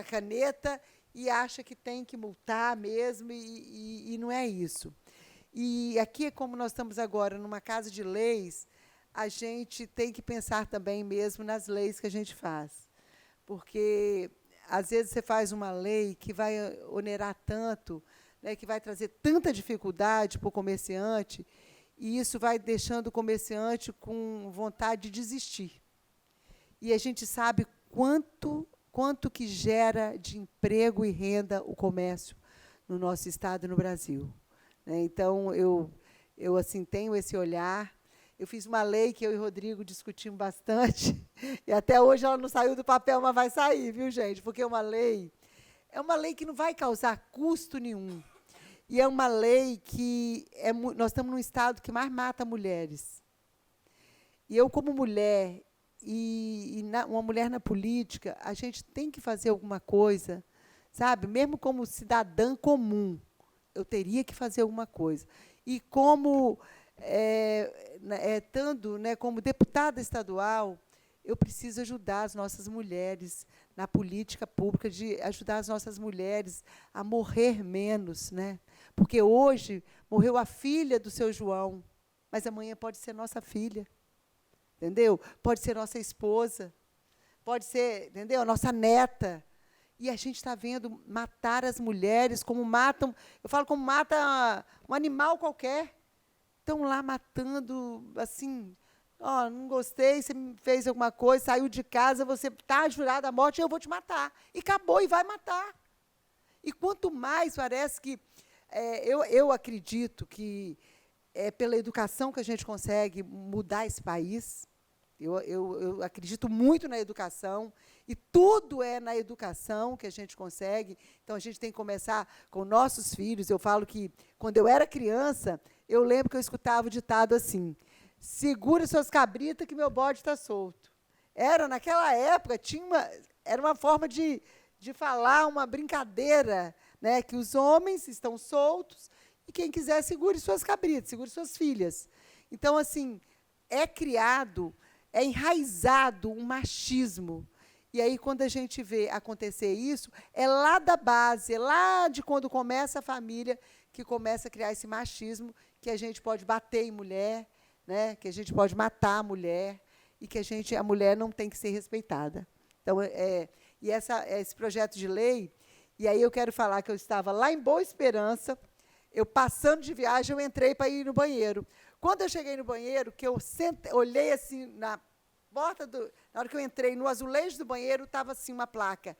caneta e acha que tem que multar mesmo, e não é isso. E aqui, como nós estamos agora numa casa de leis, a gente tem que pensar também mesmo nas leis que a gente faz. Porque, às vezes, você faz uma lei que vai onerar tanto, né, que vai trazer tanta dificuldade para o comerciante, e isso vai deixando o comerciante com vontade de desistir. E a gente sabe quanto que gera de emprego e renda o comércio no nosso estado e no Brasil. Né? Então, eu assim, tenho esse olhar. Eu fiz uma lei que eu e o Rodrigo discutimos bastante, e até hoje ela não saiu do papel, mas vai sair, viu, gente? Porque é uma lei que não vai causar custo nenhum. E é uma lei que nós estamos num estado que mais mata mulheres. E eu, como mulher, uma mulher na política, a gente tem que fazer alguma coisa, sabe? Mesmo como cidadã comum, eu teria que fazer alguma coisa. E como, estando, né, como deputada estadual, eu preciso ajudar as nossas mulheres na política pública, de ajudar as nossas mulheres a morrer menos, né? Porque hoje morreu a filha do seu João, mas amanhã pode ser nossa filha, entendeu? Pode ser nossa esposa, pode ser, entendeu? Nossa neta. E a gente está vendo matar as mulheres como matam, eu falo como mata um animal qualquer. Estão lá matando, assim, ó, não gostei, você me fez alguma coisa, saiu de casa, você está jurado à morte, eu vou te matar. E acabou, e vai matar. E quanto mais parece que... eu acredito que é pela educação que a gente consegue mudar esse país. Eu acredito muito na educação, e tudo é na educação que a gente consegue. Então, a gente tem que começar com nossos filhos. Eu falo que, quando eu era criança, eu lembro que eu escutava o ditado assim: segura suas cabritas que meu bode está solto. Naquela época, era uma forma de falar, uma brincadeira, né, que os homens estão soltos e quem quiser segure suas cabritas, segure suas filhas. Então, assim, é enraizado um machismo. E aí, quando a gente vê acontecer isso, é lá da base, é lá de quando começa a família, que começa a criar esse machismo, que a gente pode bater em mulher, né, que a gente pode matar a mulher, e que a mulher não tem que ser respeitada. Então, esse projeto de lei, e aí eu quero falar que eu estava lá em Boa Esperança, eu passando de viagem, eu entrei para ir no banheiro. Quando eu cheguei no banheiro, que eu olhei assim na hora que eu entrei, no azulejo do banheiro, estava assim uma placa: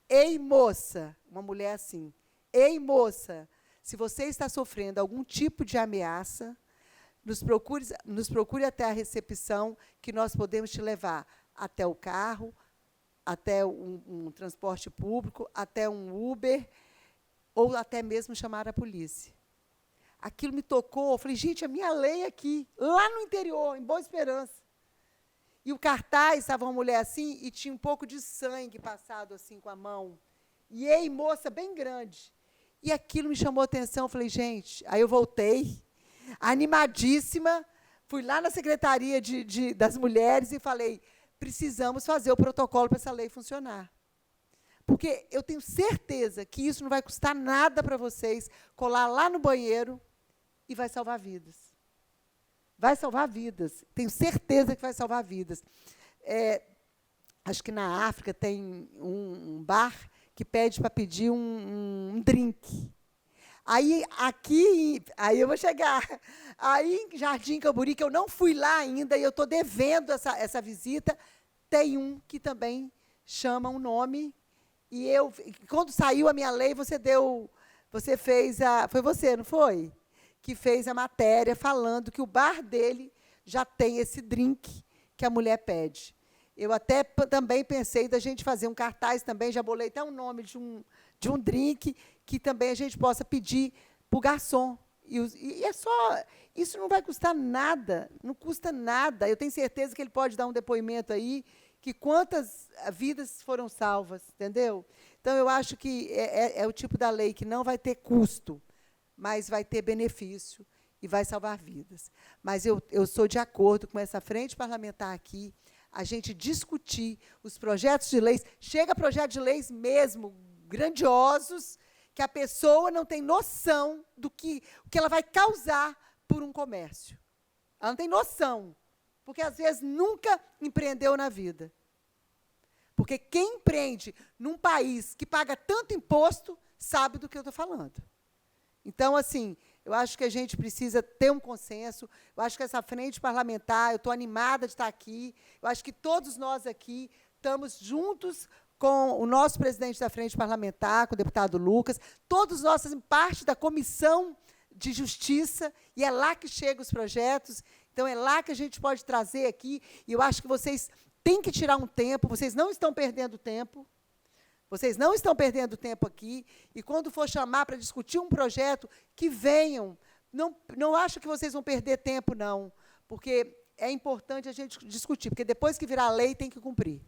ei, moça, uma mulher assim, ei, moça, se você está sofrendo algum tipo de ameaça, nos procure até a recepção, que nós podemos te levar até o carro, até um transporte público, até um Uber, ou até mesmo chamar a polícia. Aquilo me tocou, eu falei, gente, a minha lei aqui, lá no interior, em Boa Esperança. E o cartaz estava uma mulher assim, e tinha um pouco de sangue passado assim com a mão. E ei, moça, bem grande. E aquilo me chamou a atenção, eu falei, gente, aí eu voltei, animadíssima, fui lá na Secretaria das Mulheres e falei, precisamos fazer o protocolo para essa lei funcionar. Porque eu tenho certeza que isso não vai custar nada para vocês, colar lá no banheiro e vai salvar vidas. Vai salvar vidas. Tenho certeza que vai salvar vidas. Acho que na África tem um bar que pede para pedir um drink. Aí eu vou chegar. Aí em Jardim Camburi, que eu não fui lá ainda, e eu estou devendo essa visita, tem um que também chama um nome. E quando saiu a minha lei, você fez foi você, não foi? Que fez a matéria falando que o bar dele já tem esse drink que a mulher pede. Eu até também pensei da gente fazer um cartaz também, já bolei até o nome de um drink que também a gente possa pedir para o garçom. E é só, isso não vai custar nada, não custa nada. Eu tenho certeza que ele pode dar um depoimento aí, que quantas vidas foram salvas, entendeu? Então, eu acho que é o tipo da lei que não vai ter custo, mas vai ter benefício e vai salvar vidas. Mas eu sou de acordo com essa frente parlamentar aqui, a gente discutir os projetos de leis, chega projetos de leis mesmo, grandiosos, que a pessoa não tem noção do que ela vai causar por um comércio. Ela não tem noção, porque, às vezes, nunca empreendeu na vida. Porque quem empreende num país que paga tanto imposto, sabe do que eu estou falando. Então, assim, eu acho que a gente precisa ter um consenso. Eu acho que essa frente parlamentar, eu estou animada de estar aqui. Eu acho que todos nós aqui estamos juntos com o nosso presidente da frente parlamentar, com o deputado Lucas. Todos nós fazemos parte da comissão de justiça, e é lá que chegam os projetos. Então, é lá que a gente pode trazer aqui. E eu acho que vocês têm que tirar um tempo, vocês não estão perdendo tempo. Vocês não estão perdendo tempo aqui, e quando for chamar para discutir um projeto, que venham. Não acho que vocês vão perder tempo, não, porque é importante a gente discutir, porque depois que virar lei, tem que cumprir.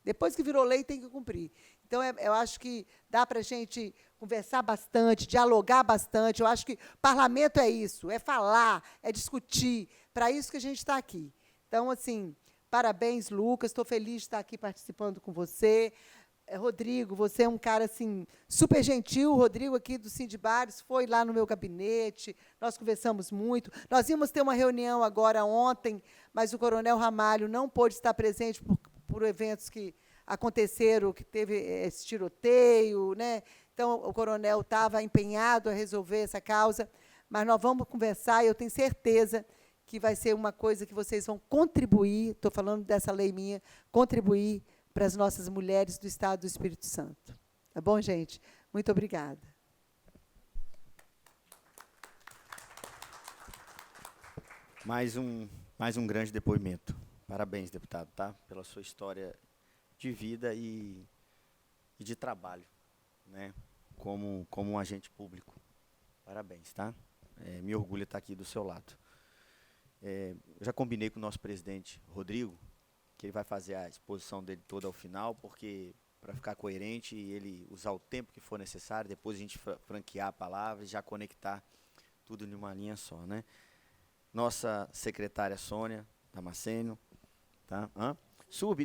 Depois que virou lei, tem que cumprir. Então, eu acho que dá para a gente conversar bastante, dialogar bastante. Eu acho que parlamento é isso, é falar, é discutir. Para isso que a gente está aqui. Então, assim, parabéns, Lucas, estou feliz de estar aqui participando com você. Rodrigo, você é um cara assim, super gentil. O Rodrigo, aqui do Sindibares, foi lá no meu gabinete, nós conversamos muito. Nós íamos ter uma reunião agora ontem, mas o coronel Ramalho não pôde estar presente por eventos que aconteceram, que teve esse tiroteio, né? Então, o coronel estava empenhado a resolver essa causa, mas nós vamos conversar, e eu tenho certeza que vai ser uma coisa que vocês vão contribuir, estou falando dessa lei minha, contribuir para as nossas mulheres do Estado do Espírito Santo. Tá bom, gente? Muito obrigada. Mais um grande depoimento. Parabéns, deputado, tá? Pela sua história de vida e de trabalho, né? Como um agente público. Parabéns, tá? Me orgulho estar aqui do seu lado. Eu já combinei com o nosso presidente, Rodrigo, que ele vai fazer a exposição dele toda ao final, porque, para ficar coerente, ele usar o tempo que for necessário, depois a gente franquear a palavra e já conectar tudo numa linha só, né? Nossa secretária Sônia Damasceno, tá?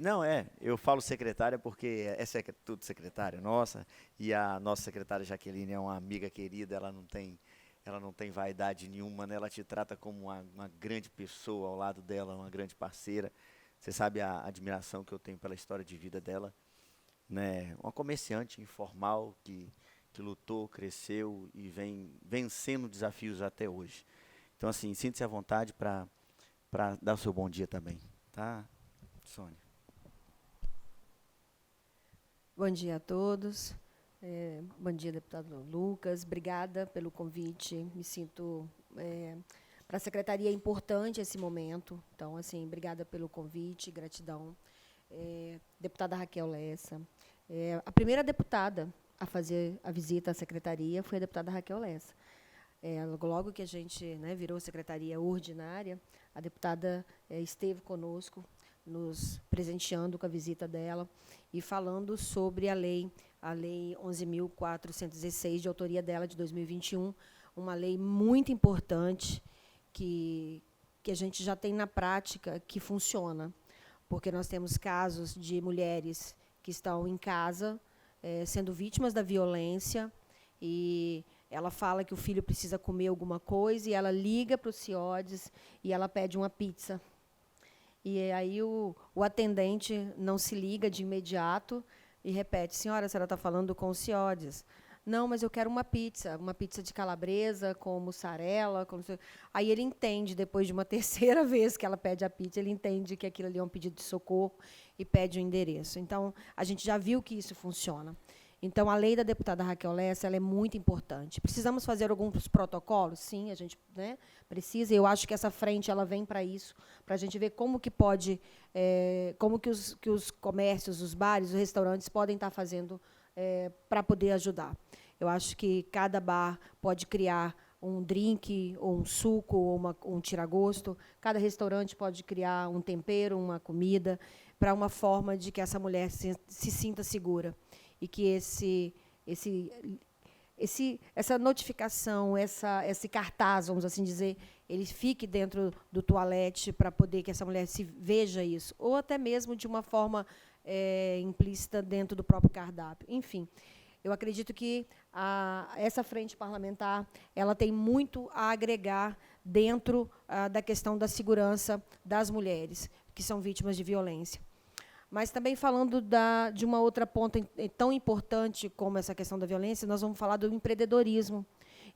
Não, eu falo secretária porque essa é tudo secretária nossa, e a nossa secretária Jaqueline é uma amiga querida, ela não tem vaidade nenhuma, né? Ela te trata como uma grande pessoa ao lado dela, uma grande parceira. Você sabe a admiração que eu tenho pela história de vida dela, né? Uma comerciante informal que lutou, cresceu e vem vencendo desafios até hoje. Então, assim, sinta-se à vontade para dar o seu bom dia também, tá, Sônia? Bom dia a todos. Bom dia, deputado Lucas. Obrigada pelo convite. Me sinto... para a secretaria é importante esse momento. Então, assim, obrigada pelo convite, gratidão. Deputada Raquel Lessa. A primeira deputada a fazer a visita à secretaria foi a deputada Raquel Lessa. Logo que a gente, né, virou secretaria ordinária, a deputada esteve conosco, nos presenteando com a visita dela e falando sobre a lei 11.416, de autoria dela, de 2021, uma lei muito importante, que que a gente já tem na prática que funciona, porque nós temos casos de mulheres que estão em casa sendo vítimas da violência, e ela fala que o filho precisa comer alguma coisa, e ela liga para o CIODES e ela pede uma pizza. E aí o atendente não se liga de imediato e repete: senhora, a senhora está falando com o CIODES. Não, mas eu quero uma pizza de calabresa, com mussarela. Aí ele entende, depois de uma terceira vez que ela pede a pizza, ele entende que aquilo ali é um pedido de socorro e pede o endereço. Então, a gente já viu que isso funciona. Então, a lei da deputada Raquel Lessa, ela é muito importante. Precisamos fazer alguns protocolos? Sim, a gente, né, precisa. Eu acho que essa frente ela vem para isso, para a gente ver como que pode, como que os comércios, os bares, os restaurantes podem estar fazendo para poder ajudar. Eu acho que cada bar pode criar um drink, ou um suco, ou um tira-gosto. Cada restaurante pode criar um tempero, uma comida, para uma forma de que essa mulher se sinta segura. E que essa notificação, esse cartaz, vamos assim dizer, ele fique dentro do toalete para poder que essa mulher se veja isso. Ou até mesmo de uma forma implícita dentro do próprio cardápio. Enfim, eu acredito que essa frente parlamentar ela tem muito a agregar dentro da questão da segurança das mulheres que são vítimas de violência. Mas também falando de uma outra ponta tão importante como essa questão da violência, nós vamos falar do empreendedorismo.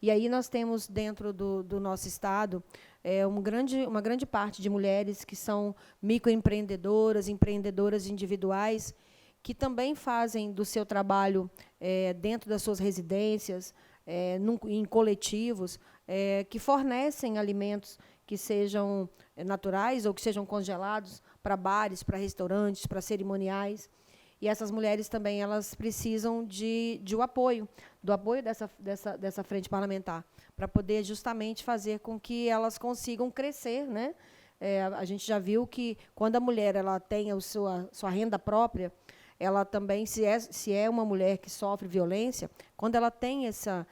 E aí nós temos dentro do nosso Estado uma grande parte de mulheres que são microempreendedoras, empreendedoras individuais, que também fazem do seu trabalho dentro das suas residências, em coletivos, que fornecem alimentos que sejam naturais ou que sejam congelados para bares, para restaurantes, para cerimoniais. E essas mulheres também elas precisam do apoio dessa frente parlamentar, para poder justamente fazer com que elas consigam crescer, né? A gente já viu que quando a mulher ela tem a sua renda própria, ela também, se é uma mulher que sofre violência, quando ela tem essa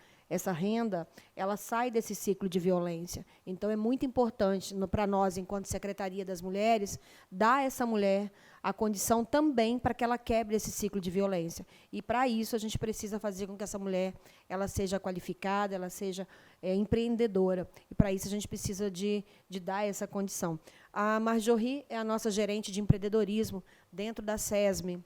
renda, ela sai desse ciclo de violência. Então, é muito importante para nós, enquanto Secretaria das Mulheres, dar a essa mulher a condição também para que ela quebre esse ciclo de violência. E, para isso, a gente precisa fazer com que essa mulher ela seja qualificada, ela seja empreendedora. E, para isso, a gente precisa de dar essa condição. A Marjorie é a nossa gerente de empreendedorismo dentro da SESME.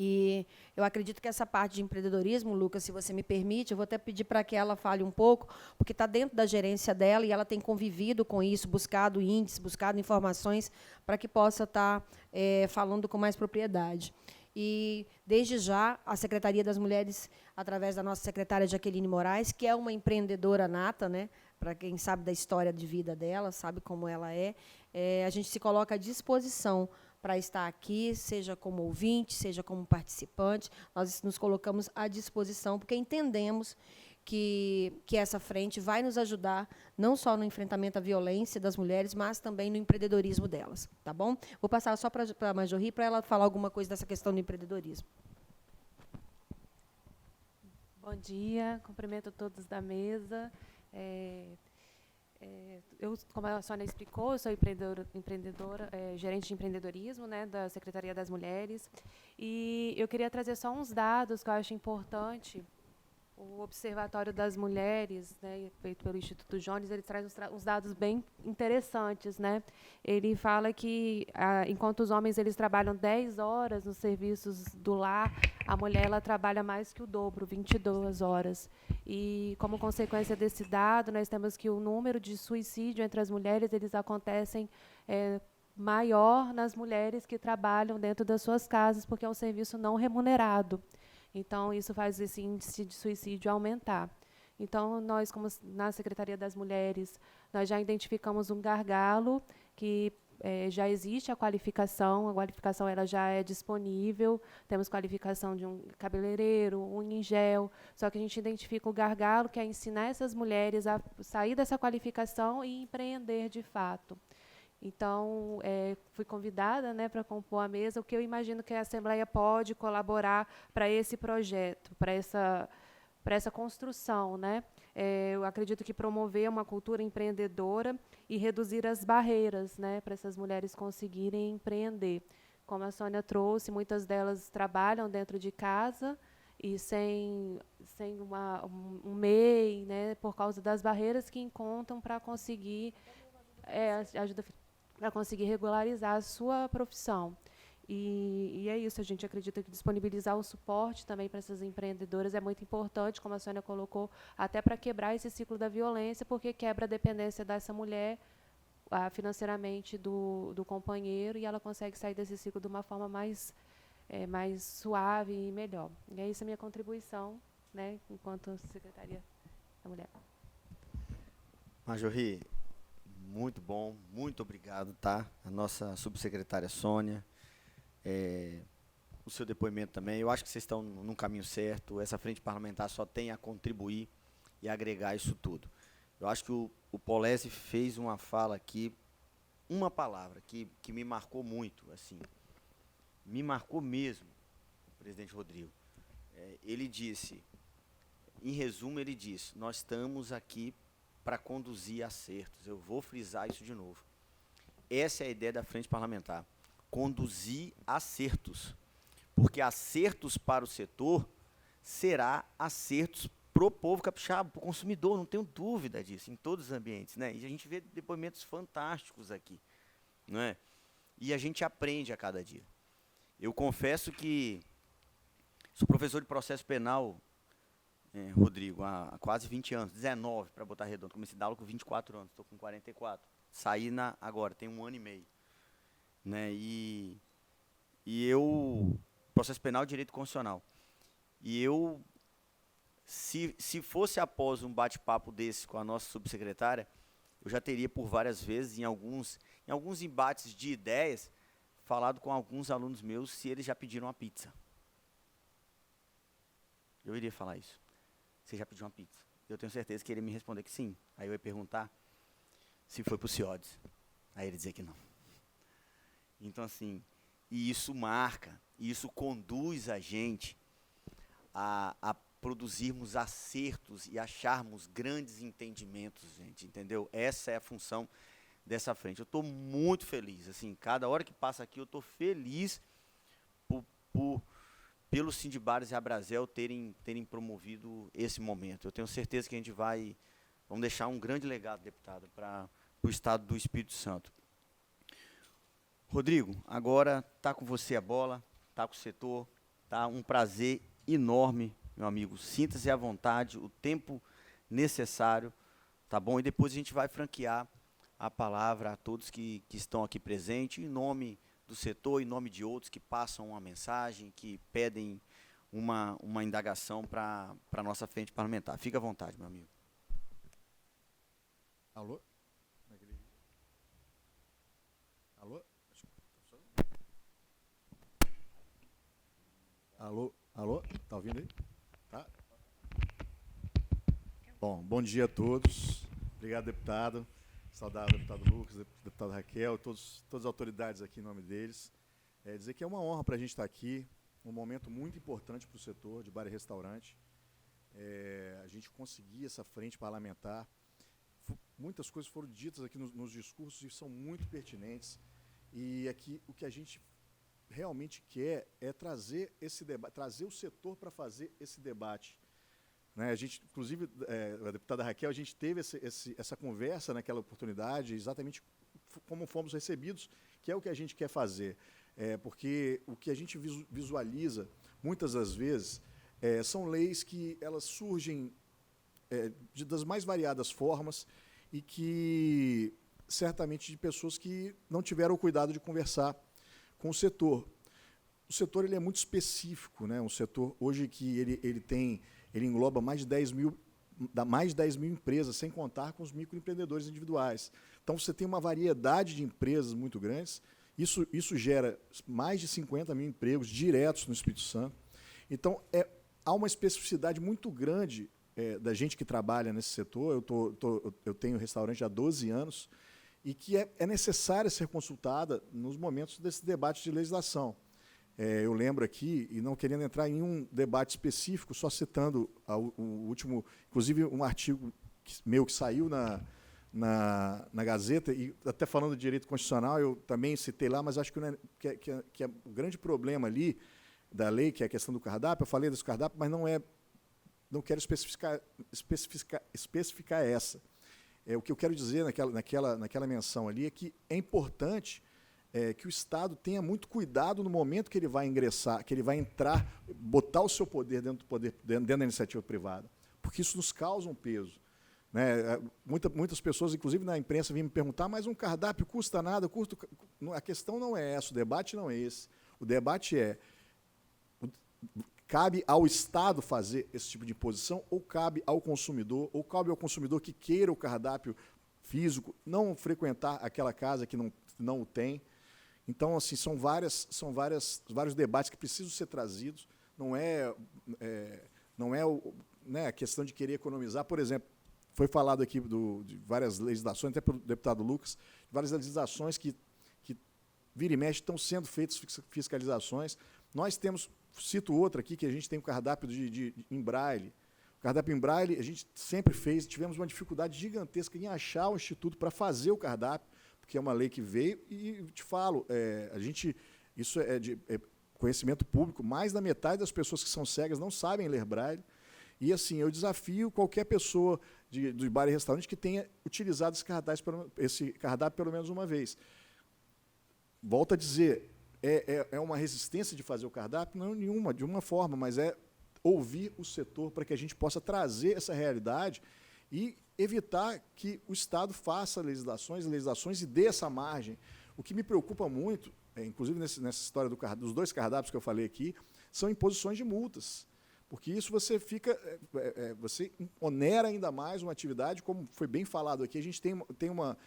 E eu acredito que essa parte de empreendedorismo, Lucas, se você me permite, eu vou até pedir para que ela fale um pouco, porque está dentro da gerência dela e ela tem convivido com isso, buscado índices, buscado informações, para que possa estar falando com mais propriedade. E, desde já, a Secretaria das Mulheres, através da nossa secretária Jaqueline Moraes, que é uma empreendedora nata, né, para quem sabe da história de vida dela, sabe como ela a gente se coloca à disposição para estar aqui, seja como ouvinte, seja como participante. Nós nos colocamos à disposição, porque entendemos que essa frente vai nos ajudar, não só no enfrentamento à violência das mulheres, mas também no empreendedorismo delas. Tá bom? Vou passar só para a Marjorie, para ela falar alguma coisa dessa questão do empreendedorismo. Bom dia, cumprimento todos da mesa. Como a Sônia explicou, eu sou empreendedora, gerente de empreendedorismo, né, da Secretaria das Mulheres. E eu queria trazer só uns dados que eu acho importante. O Observatório das Mulheres, né, feito pelo Instituto Jones, ele traz uns dados bem interessantes, né? Ele fala que, enquanto os homens eles trabalham 10 horas nos serviços do lar, a mulher ela trabalha mais que o dobro, 22 horas. E, como consequência desse dado, nós temos que o número de suicídio entre as mulheres eles acontecem maior nas mulheres que trabalham dentro das suas casas, porque é um serviço não remunerado. Então, isso faz esse índice de suicídio aumentar. Então, nós, como na Secretaria das Mulheres, nós já identificamos um gargalo que já existe a qualificação ela já é disponível, temos qualificação de um cabeleireiro, unha em gel, só que a gente identifica o gargalo, que é ensinar essas mulheres a sair dessa qualificação e empreender de fato. Então, fui convidada, né, para compor a mesa, o que eu imagino que a Assembleia pode colaborar para esse projeto, para essa construção, né? eu acredito que promover uma cultura empreendedora e reduzir as barreiras, né, para essas mulheres conseguirem empreender. Como a Sônia trouxe, muitas delas trabalham dentro de casa e sem um MEI, né, por causa das barreiras que encontram para conseguir ajuda para conseguir regularizar a sua profissão. E é isso, a gente acredita que disponibilizar o suporte também para essas empreendedoras é muito importante, como a Sônia colocou, até para quebrar esse ciclo da violência, porque quebra a dependência dessa mulher financeiramente do companheiro, e ela consegue sair desse ciclo de uma forma mais suave e melhor. E é isso a minha contribuição, né, enquanto Secretaria da Mulher. Marjorie, muito bom, muito obrigado, tá? A nossa subsecretária Sônia, o seu depoimento também. Eu acho que vocês estão num caminho certo. Essa frente parlamentar só tem a contribuir e agregar isso tudo. Eu acho que o Polese fez uma fala aqui, uma palavra que me marcou muito, assim, me marcou mesmo, o presidente Rodrigo. Ele disse, em resumo, ele disse, nós estamos aqui para conduzir acertos. Eu vou frisar isso de novo. Essa é a ideia da frente parlamentar. Conduzir acertos. Porque acertos para o setor será acertos para o povo capixaba, para o consumidor, não tenho dúvida disso, em todos os ambientes, né? E a gente vê depoimentos fantásticos aqui, não é? E a gente aprende a cada dia. Eu confesso que sou professor de processo penal, Rodrigo, há quase 20 anos, 19 para botar redondo. Comecei a dar aula com 24 anos, estou com 44. Saí agora, tem 1 ano e meio. Né? E eu, processo penal e direito constitucional. E eu, se fosse após um bate-papo desse com a nossa subsecretária, eu já teria por várias vezes, em alguns embates de ideias, falado com alguns alunos meus se eles já pediram uma pizza. Eu iria falar isso. Você já pediu uma pizza? Eu tenho certeza que ele ia me responder que sim. Aí eu ia perguntar se foi para o CIODES. Aí ele ia dizer que não. Então, assim, e isso marca, e isso conduz a gente a produzirmos acertos e acharmos grandes entendimentos, gente, entendeu? Essa é a função dessa frente. Eu estou muito feliz, assim, cada hora que passa aqui eu estou feliz pelo Sindibares e a Abrazel terem promovido esse momento. Eu tenho certeza que a gente vamos deixar um grande legado, deputado, para o Estado do Espírito Santo. Rodrigo, agora está com você a bola, está com o setor, tá um prazer enorme, meu amigo. Sinta-se à vontade, o tempo necessário, tá bom? E depois a gente vai franquear a palavra a todos que estão aqui presentes, em nome do setor, em nome de outros que passam uma mensagem, que pedem uma indagação para a nossa frente parlamentar. Fica à vontade, meu amigo. Alô? Alô? Alô? Alô? Tá ouvindo aí? Tá? Bom dia a todos. Obrigado, deputado. Saudar o deputado Lucas, deputado Raquel, todas as autoridades aqui em nome deles. Dizer que é uma honra para a gente estar aqui, um momento muito importante para o setor de bar e restaurante. A gente conseguir essa frente parlamentar. Muitas coisas foram ditas aqui nos discursos e são muito pertinentes. E aqui o que a gente realmente quer é trazer esse debate, trazer o setor para fazer esse debate. Né, a gente, inclusive, a deputada Raquel, a gente teve essa conversa naquela oportunidade, exatamente como fomos recebidos, que é o que a gente quer fazer. Porque o que a gente visualiza, muitas das vezes, são leis que elas surgem das mais variadas formas e que, certamente, de pessoas que não tiveram o cuidado de conversar com o setor. O setor ele é muito específico, né? Um setor hoje que ele engloba mais de 10 mil empresas, sem contar com os microempreendedores individuais. Então, você tem uma variedade de empresas muito grandes, isso gera mais de 50 mil empregos diretos no Espírito Santo. Então, há uma especificidade muito grande da gente que trabalha nesse setor. Eu tenho restaurante há 12 anos, e que é necessária ser consultada nos momentos desse debate de legislação. eu lembro aqui, e não querendo entrar em um debate específico, só citando o último, inclusive um artigo meu que saiu na Gazeta, e até falando de direito constitucional, eu também citei lá, mas acho que é o grande problema ali da lei, que é a questão do cardápio, eu falei desse cardápio, mas não quero especificar essa. O que eu quero dizer naquela menção ali é que é importante que o Estado tenha muito cuidado no momento que ele vai ingressar, que ele vai entrar, botar o seu poder dentro da iniciativa privada, porque isso nos causa um peso. Né? Muitas pessoas, inclusive na imprensa, vêm me perguntar, mas um cardápio custa nada? A questão não é essa, o debate não é esse. O debate é, cabe ao Estado fazer esse tipo de imposição, ou cabe ao consumidor que queira o cardápio físico, não frequentar aquela casa que não o tem. Então, assim, são vários debates que precisam ser trazidos. Não é a questão de querer economizar. Por exemplo, foi falado aqui de várias legislações, até pelo deputado Lucas, várias legislações que vira e mexe estão sendo feitas fiscalizações. Nós temos, cito outra aqui, que a gente tem um cardápio em braille. O cardápio em braille a gente sempre tivemos uma dificuldade gigantesca em achar o instituto para fazer o cardápio, porque é uma lei que veio, e te falo, isso é conhecimento público, mais da metade das pessoas que são cegas não sabem ler braille, e assim, eu desafio qualquer pessoa do bar e restaurante que tenha utilizado esse cardápio pelo menos uma vez. Volto a dizer, é uma resistência de fazer o cardápio? Não, nenhuma, de uma forma, mas é ouvir o setor para que a gente possa trazer essa realidade e evitar que o Estado faça legislações e dê essa margem. O que me preocupa muito, inclusive nessa história dos 2 cardápios que eu falei aqui, são imposições de multas. Porque isso você você onera ainda mais uma atividade, como foi bem falado aqui, a gente tem uma...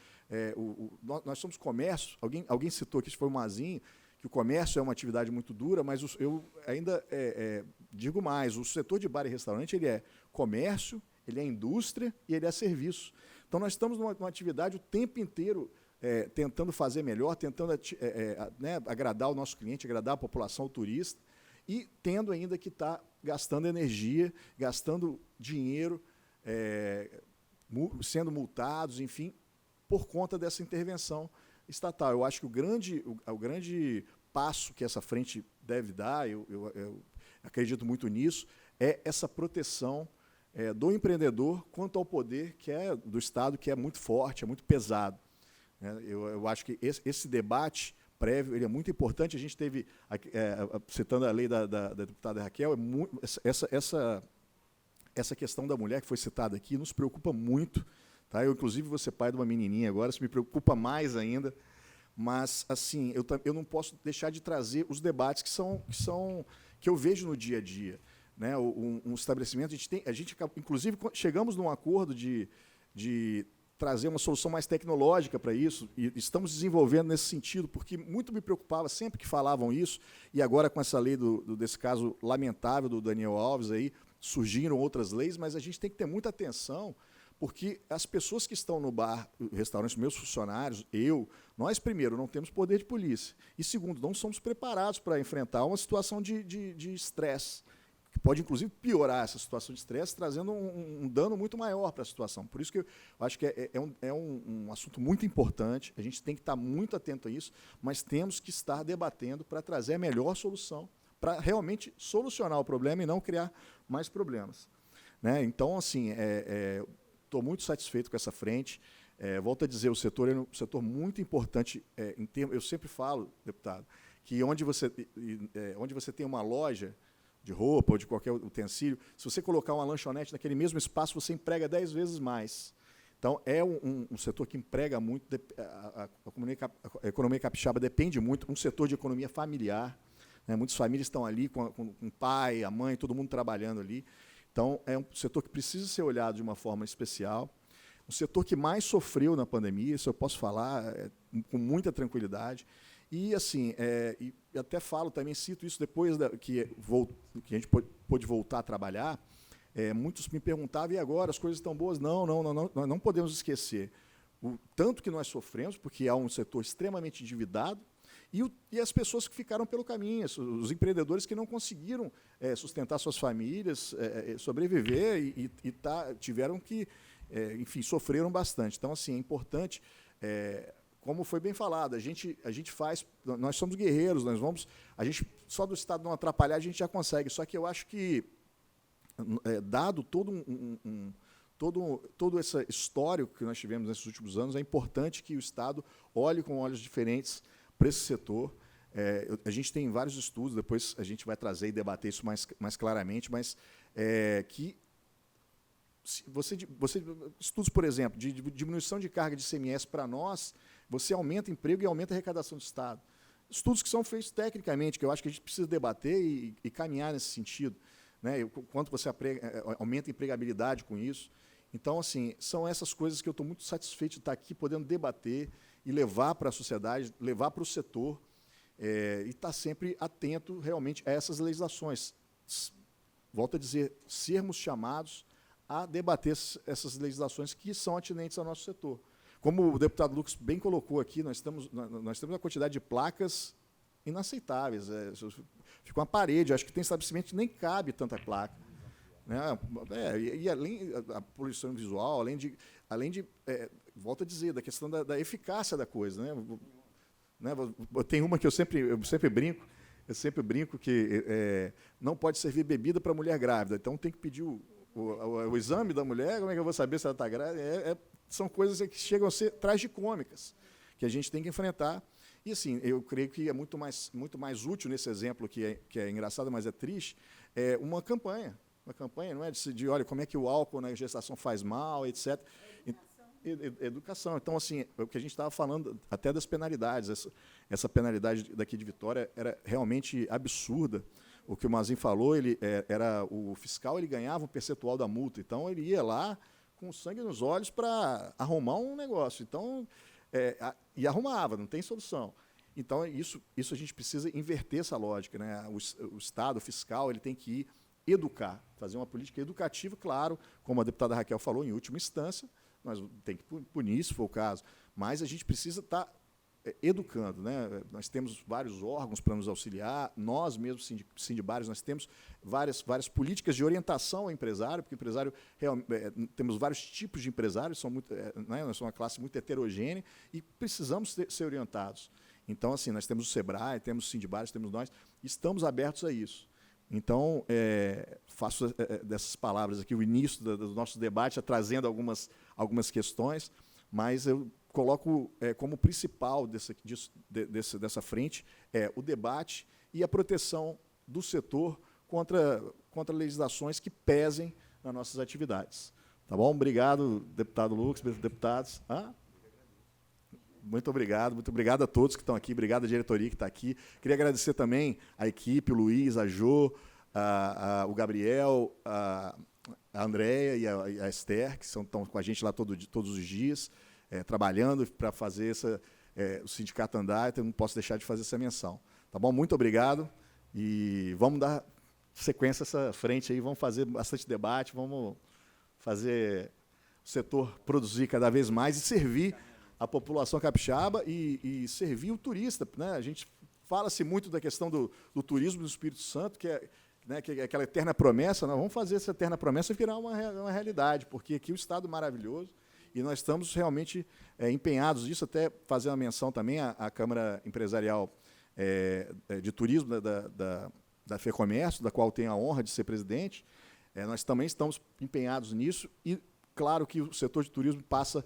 nós somos comércio, alguém citou aqui, isso foi o Mazinho, que o comércio é uma atividade muito dura, mas eu ainda digo mais, o setor de bar e restaurante ele é comércio, ele é indústria e ele é serviço. Então, nós estamos numa atividade o tempo inteiro tentando fazer melhor, tentando agradar o nosso cliente, agradar a população, o turista, e tendo ainda que estar gastando energia, gastando dinheiro, sendo multados, enfim, por conta dessa intervenção estatal. Eu acho que o grande passo que essa frente deve dar, eu acredito muito nisso, é essa proteção do empreendedor quanto ao poder do Estado, que é muito forte, é muito pesado. Eu acho que esse debate prévio ele é muito importante. A gente teve, citando a lei da deputada Raquel, essa questão da mulher que foi citada aqui nos preocupa muito. Tá? Eu, inclusive, vou ser pai de uma menininha agora, isso me preocupa mais ainda. Mas, assim, eu não posso deixar de trazer os debates que eu vejo no dia a dia. Né? Um estabelecimento, a gente inclusive, chegamos num acordo de trazer uma solução mais tecnológica para isso, e estamos desenvolvendo nesse sentido, porque muito me preocupava sempre que falavam isso, e agora com essa lei desse caso lamentável do Daniel Alves, aí, surgiram outras leis, mas a gente tem que ter muita atenção, porque as pessoas que estão no bar, restaurante, meus funcionários, nós, primeiro, não temos poder de polícia, e segundo, não somos preparados para enfrentar uma situação de estresse, que pode, inclusive, piorar essa situação de estresse, trazendo um dano muito maior para a situação. Por isso que eu acho que é um assunto muito importante, a gente tem que estar muito atento a isso, mas temos que estar debatendo para trazer a melhor solução, para realmente solucionar o problema e não criar mais problemas. Né? Então, assim, estou muito satisfeito com essa frente. Volto a dizer, o setor é um setor muito importante. Eu sempre falo, deputado, que onde você tem uma loja de roupa ou de qualquer utensílio, se você colocar uma lanchonete naquele mesmo espaço, você emprega 10 vezes mais. Então, é um setor que emprega muito, a economia capixaba depende muito, um setor de economia familiar, né? Muitas famílias estão ali com o pai, a mãe, todo mundo trabalhando ali. Então, é um setor que precisa ser olhado de uma forma especial. O setor que mais sofreu na pandemia, isso eu posso falar com muita tranquilidade. E, assim, e até falo, também cito isso depois que a gente pôde voltar a trabalhar, muitos me perguntavam, e agora, as coisas estão boas? Não, nós não podemos esquecer o tanto que nós sofremos, porque há um setor extremamente endividado, e as pessoas que ficaram pelo caminho, os empreendedores que não conseguiram sustentar suas famílias, sobreviver tiveram que, enfim, sofreram bastante. Então, assim, é importante, como foi bem falado, a gente faz, nós somos guerreiros, a gente, só do Estado não atrapalhar, a gente já consegue. Só que eu acho que, dado todo esse histórico que nós tivemos nesses últimos anos, é importante que o Estado olhe com olhos diferentes para esse setor. A gente tem vários estudos, depois a gente vai trazer e debater isso mais claramente, mas que estudos, por exemplo, de diminuição de carga de ICMS para nós, você aumenta emprego e aumenta a arrecadação do Estado. Estudos que são feitos tecnicamente, que eu acho que a gente precisa debater e caminhar nesse sentido, né? O quanto você aumenta a empregabilidade com isso. Então, assim, são essas coisas que eu estou muito satisfeito de estar aqui, podendo debater e levar para a sociedade, levar para o setor, e estar sempre atento, realmente, a essas legislações. Volto a dizer, sermos chamados a debater essas legislações que são atinentes ao nosso setor. Como o deputado Lucas bem colocou aqui, nós temos uma quantidade de placas inaceitáveis. Fica uma parede, acho que tem estabelecimento que nem cabe tanta placa. Né? E além da poluição visual, além de volto a dizer, da questão da eficácia da coisa. Né? Tem uma que eu sempre brinco que não pode servir bebida para mulher grávida, então tem que pedir o exame da mulher, como é que eu vou saber se ela está grávida? São coisas que chegam a ser tragicômicas, que a gente tem que enfrentar. E, assim, eu creio que é muito mais útil nesse exemplo, que é engraçado, mas é triste, uma campanha. Uma campanha não é de olha, como é que o álcool na gestação faz mal, etc. Educação. Então, assim, o que a gente estava falando até das penalidades, essa penalidade daqui de Vitória era realmente absurda. O que o Mazin falou, o fiscal ele ganhava um percentual da multa, então ele ia lá com sangue nos olhos para arrumar um negócio. Então, e arrumava, não tem solução. Então, isso a gente precisa inverter essa lógica, né? O Estado, o fiscal, ele tem que ir educar, fazer uma política educativa, claro, como a deputada Raquel falou, em última instância, nós tem que punir, se for o caso, mas a gente precisa estar educando, né? Nós temos vários órgãos para nos auxiliar, nós mesmos, Sindibares, nós temos várias políticas de orientação ao empresário, porque o empresário, temos vários tipos de empresários, né? Nós somos uma classe muito heterogênea e precisamos ser orientados. Então, assim, nós temos o SEBRAE, temos o Sindibares, temos nós, estamos abertos a isso. Então, faço dessas palavras aqui o início do nosso debate, trazendo algumas questões, mas eu coloco como principal dessa frente o debate e a proteção do setor contra legislações que pesem nas nossas atividades. Tá bom? Obrigado, deputado Lucas, deputados. Muito obrigado a todos que estão aqui, obrigado à diretoria que está aqui. Queria agradecer também a equipe, o Luiz, a Jô, o Gabriel, a Andréia e a Esther, que estão com a gente lá todos os dias, trabalhando para fazer o sindicato andar, então não posso deixar de fazer essa menção. Tá bom? Muito obrigado e vamos dar sequência a essa frente aí, vamos fazer bastante debate, vamos fazer o setor produzir cada vez mais e servir a população capixaba e servir o turista, né? A gente fala-se muito da questão do turismo do Espírito Santo, que é aquela eterna promessa. Nós vamos fazer essa eterna promessa virar uma realidade, porque aqui é um estado maravilhoso e nós estamos realmente empenhados nisso, até fazer uma menção também à Câmara Empresarial de Turismo da FEComércio, da qual tenho a honra de ser presidente. Nós também estamos empenhados nisso e, claro, que o setor de turismo passa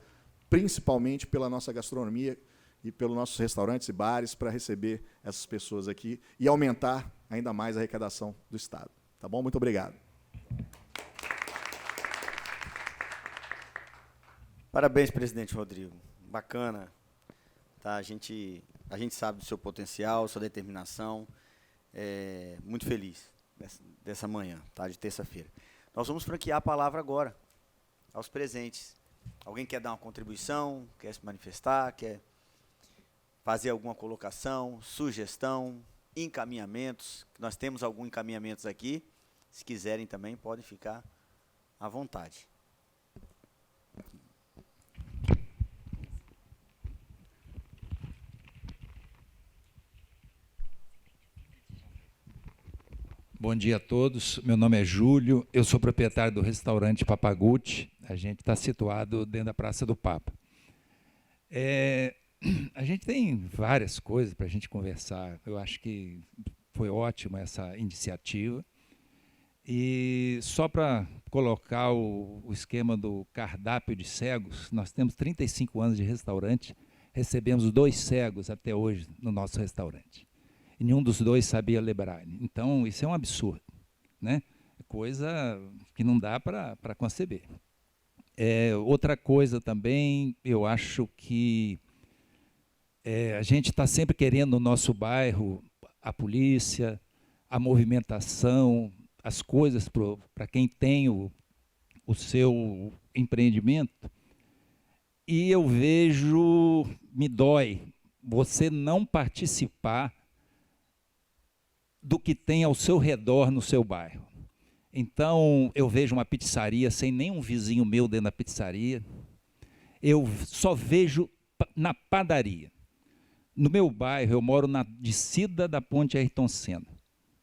principalmente pela nossa gastronomia e pelos nossos restaurantes e bares para receber essas pessoas aqui e aumentar ainda mais a arrecadação do Estado. Tá bom? Muito obrigado. Parabéns, presidente Rodrigo. Bacana. Tá? A gente sabe do seu potencial, sua determinação. Muito feliz dessa manhã, tá? De terça-feira. Nós vamos franquear a palavra agora aos presentes. Alguém quer dar uma contribuição, quer se manifestar, quer fazer alguma colocação, sugestão, encaminhamentos? Nós temos alguns encaminhamentos aqui. Se quiserem também, podem ficar à vontade. Bom dia a todos. Meu nome é Júlio, eu sou proprietário do restaurante Papagutti. A gente está situado dentro da Praça do Papa. A gente tem várias coisas para a gente conversar. Eu acho que foi ótima essa iniciativa. E só para colocar o esquema do cardápio de cegos, nós temos 35 anos de restaurante, recebemos 2 cegos até hoje no nosso restaurante. E nenhum dos 2 sabia ler braille. Então, isso é um absurdo, né? Coisa que não dá para conceber. Outra coisa também, eu acho que a gente está sempre querendo no nosso bairro a polícia, a movimentação, as coisas para quem tem o seu empreendimento. E eu vejo, me dói, você não participar do que tem ao seu redor no seu bairro. Então, eu vejo uma pizzaria sem nenhum vizinho meu dentro da pizzaria. Eu só vejo na padaria. No meu bairro, eu moro na descida da Ponte Ayrton Senna,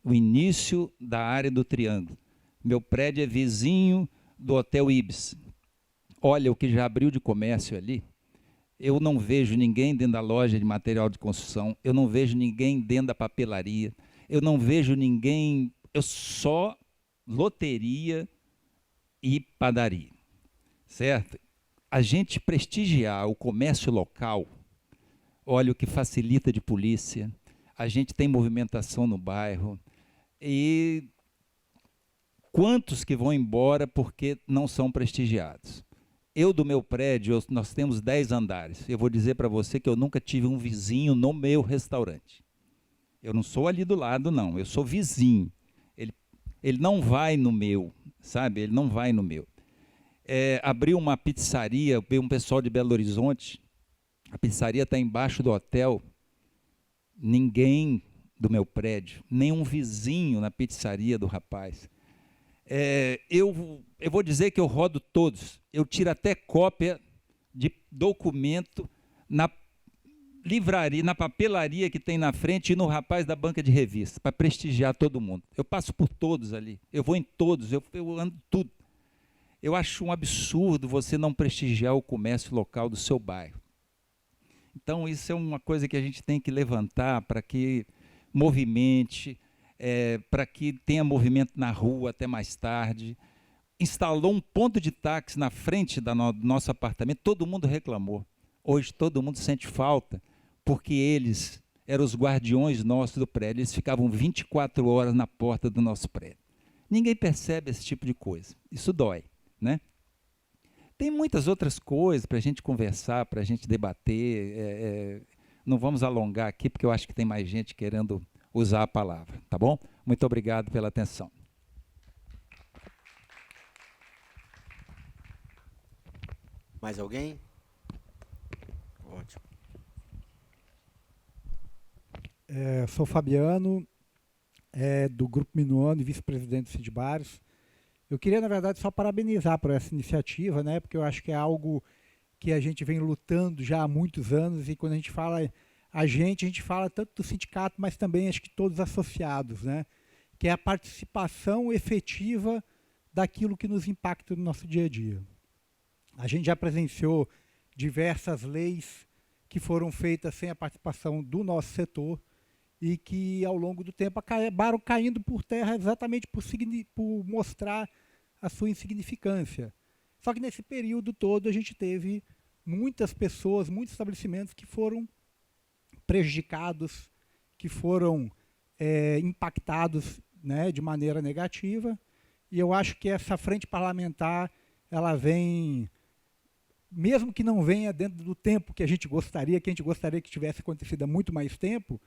o início da área do Triângulo. Meu prédio é vizinho do Hotel Ibis. Olha o que já abriu de comércio ali. Eu não vejo ninguém dentro da loja de material de construção, eu não vejo ninguém dentro da papelaria, eu não vejo ninguém, eu só loteria e padaria, certo? A gente prestigiar o comércio local, olha o que facilita de polícia, a gente tem movimentação no bairro, e quantos que vão embora porque não são prestigiados? Eu, do meu prédio, nós temos 10 andares, eu vou dizer para você que eu nunca tive um vizinho no meu restaurante. Eu não sou ali do lado, não. Eu sou vizinho. Ele não vai no meu, sabe? Ele não vai no meu. Abriu uma pizzaria, veio um pessoal de Belo Horizonte. A pizzaria está embaixo do hotel. Ninguém do meu prédio, nenhum vizinho na pizzaria do rapaz. Eu vou dizer que eu rodo todos. Eu tiro até cópia de documento na livraria, na papelaria que tem na frente e no rapaz da banca de revista, para prestigiar todo mundo. Eu passo por todos ali, eu vou em todos, eu ando tudo. Eu acho um absurdo você não prestigiar o comércio local do seu bairro. Então, isso é uma coisa que a gente tem que levantar para que movimente, para que tenha movimento na rua até mais tarde. Instalou um ponto de táxi na frente do nosso apartamento, todo mundo reclamou. Hoje todo mundo sente falta, porque eles eram os guardiões nossos do prédio, eles ficavam 24 horas na porta do nosso prédio. Ninguém percebe esse tipo de coisa, isso dói, né? Tem muitas outras coisas para a gente conversar, para a gente debater, não vamos alongar aqui, porque eu acho que tem mais gente querendo usar a palavra, tá bom? Muito obrigado pela atenção. Mais alguém? Ótimo. Sou Fabiano, do Grupo Minuano e vice-presidente do Sidbares. Eu queria, na verdade, só parabenizar por essa iniciativa, né, porque eu acho que é algo que a gente vem lutando já há muitos anos, e quando a gente fala a gente fala tanto do sindicato, mas também acho que todos associados, né, que é a participação efetiva daquilo que nos impacta no nosso dia a dia. A gente já presenciou diversas leis que foram feitas sem a participação do nosso setor e que, ao longo do tempo, acabaram caindo por terra exatamente por mostrar a sua insignificância. Só que, nesse período todo, a gente teve muitas pessoas, muitos estabelecimentos que foram prejudicados, que foram impactados, né, de maneira negativa. E eu acho que essa frente parlamentar, ela vem, mesmo que não venha dentro do tempo que a gente gostaria que tivesse acontecido há muito mais tempo,